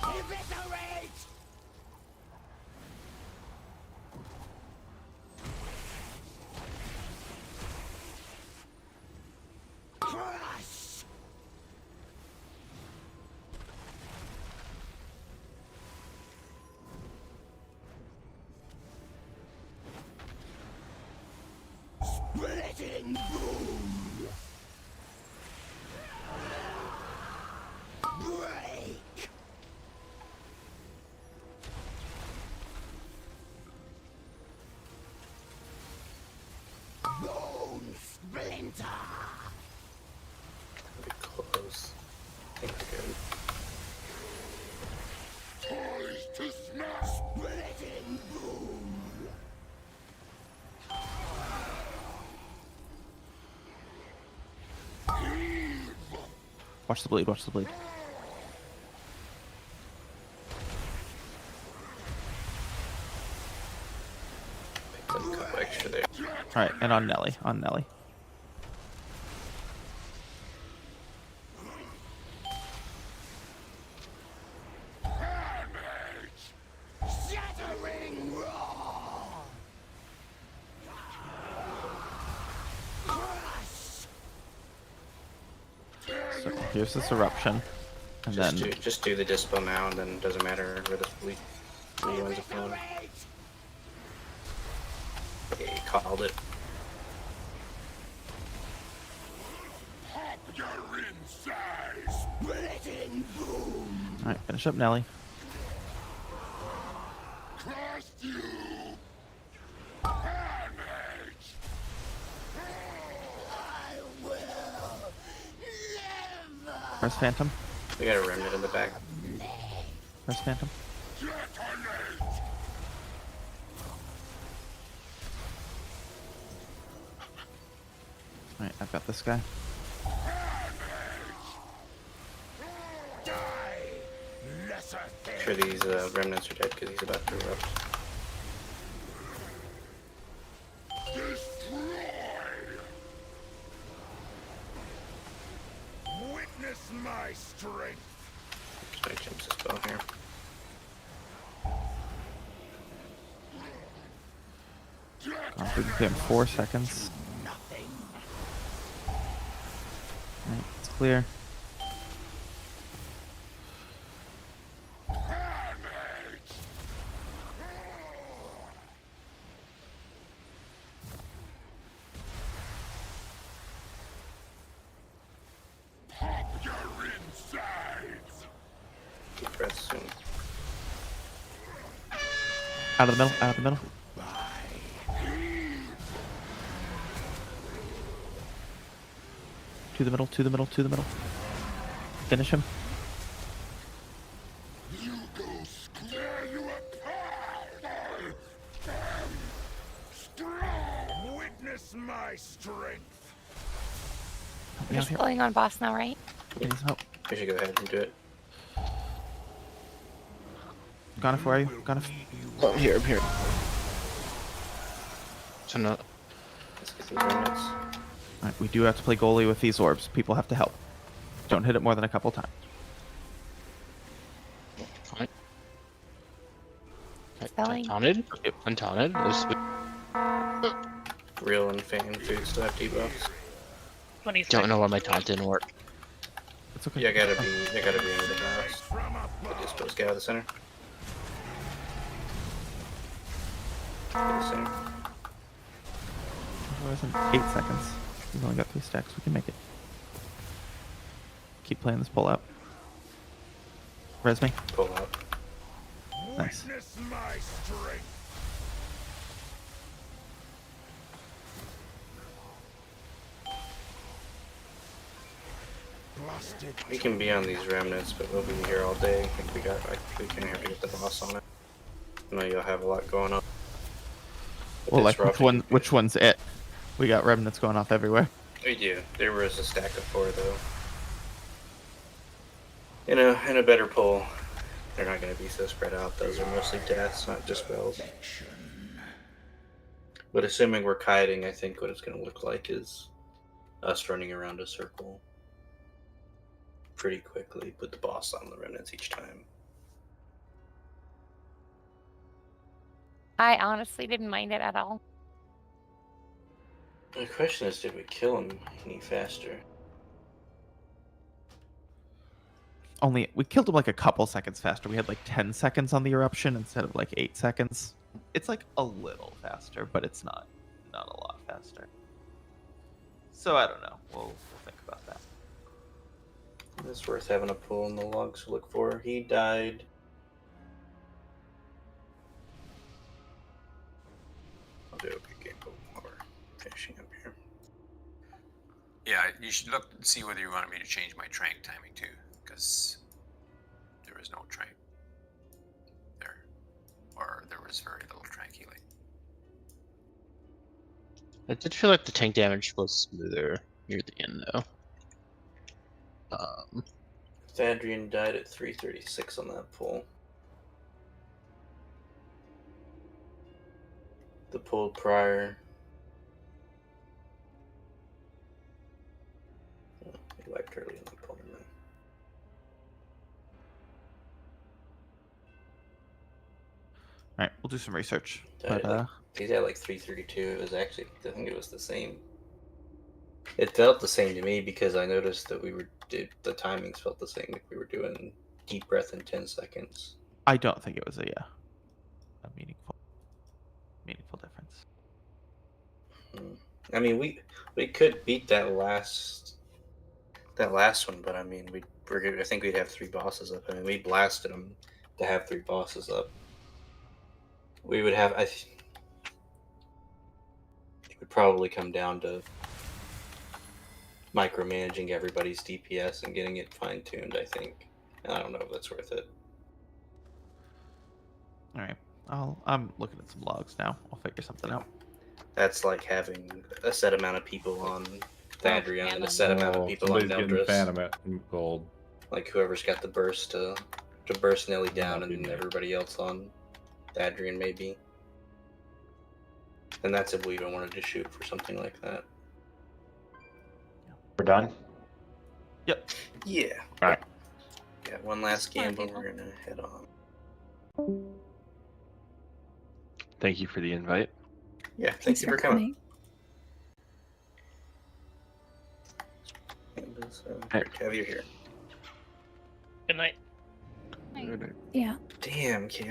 Eviscerate! Crush! Splitting boom! Break! Bone splinter!
Be close. I think we're good.
Poised to smash! Splitting boom!
Watch the bleed, watch the bleed.
Picked up a couple extra there.
Alright, and on Nelly, on Nelly.
Shattering roar! Crush!
So here's this eruption. And then
Just do the dispo now, and then it doesn't matter where the bleed ends up going. Okay, you called it.
Pop your insides! Splitting boom!
alright, finish up Nelly.
Crushed you! Damage! I will live!
Press Phantom.
We got a remnant in the back.
Press Phantom.
Detonate!
Alright, I've got this guy.
Die! Lesser thing!
Make sure these remnants are dead because he's about to erupt.
Destroy! Witness my strength!
Just gonna change this spell here.
Gone through the game 4 seconds. Alright, it's clear.
Pop your insides!
Deep breath soon.
Out of the middle, out of the middle. To the middle, to the middle, to the middle. Finish him.
You go tear you apart! Strong! Witness my strength!
Help me
You're
out here.
spilling on boss now, right?
I need some help.
We should go ahead and do it.
Gonif, where are you? Gonif.
I'm here, I'm here. So no.
Let's get these remnants.
Alright, we do have to play goalie with these orbs. People have to help. Don't hit it more than a couple times.
Fine.
Spelling.
Untaunted? Untaunted?
Real and Fang food still have debuffs.
20
Don't know why my taunt didn't work.
It's okay.
You gotta be under the house. The dispo's guy out of the center. Go to the center.
Otherwise in 8 seconds. We've only got 3 stacks. We can make it. Keep playing this pull out. Res me.
Pull out.
Nice.
Witness my strength!
We can be on these remnants, but we'll be here all day. I think we can have to get the boss on it. I know you'll have a lot going on. But
Well,
this
like
roughing-
which one's it? We got remnants going off everywhere.
We do. There was a stack of 4 though. In a better pool, they're not going to be so spread out. Those are mostly deaths, not just spells. But assuming we're kiting, I think what it's going to look like is us running around a circle pretty quickly. Put the boss on the remnants each time.
I honestly didn't mind it at all.
The question is, did we kill him any faster?
We killed him like a couple seconds faster. We had like 10 seconds on the eruption instead of like 8 seconds. It's like a little faster, but it's not a lot faster. So I don't know. We'll think about that.
It's worth having a pool in the logs to look for. He died. I'll do a quick game while we're finishing up here.
Yeah, you should look and see whether you wanted me to change my trank timing too, because there was no trank there, or there was very little trank healing.
I did feel like the tank damage was smoother near the end, though.
Thadrian died at 3:36 on that pool. The pool prior. Oh, he wiped early on the pool.
All right, we'll do some research.
Died
But
at he's at like 3:32. It was actually, I think it was the same. It felt the same to me because I noticed that the timings felt the same. Like we were doing deep breath in 10 seconds.
I don't think it was a meaningful difference.
I mean, we could beat that last one, but I mean, I think we'd have 3 bosses up. I mean, we blasted them to have 3 bosses up. We would have. It would probably come down to micromanaging everybody's DPS and getting it fine tuned. I think. And I don't know if that's worth it.
All right, I'm looking at some logs now. I'll figure something out.
That's like having a set amount of people on Thadrian and a set amount of people on
Somebody's getting
Neldris.
Phantom gold.
Like whoever's got the burst to burst Nelly down, and then everybody else on Thadrian maybe. And that's if we even wanted to shoot for something like that.
We're done?
Yep.
Yeah.
Alright.
Yeah, one last gamble, we're gonna head on.
Thank you for the invite.
Yeah, thank you for coming. It was great to have you here.
Good night.
Good night.
Yeah.
Damn, Chaos.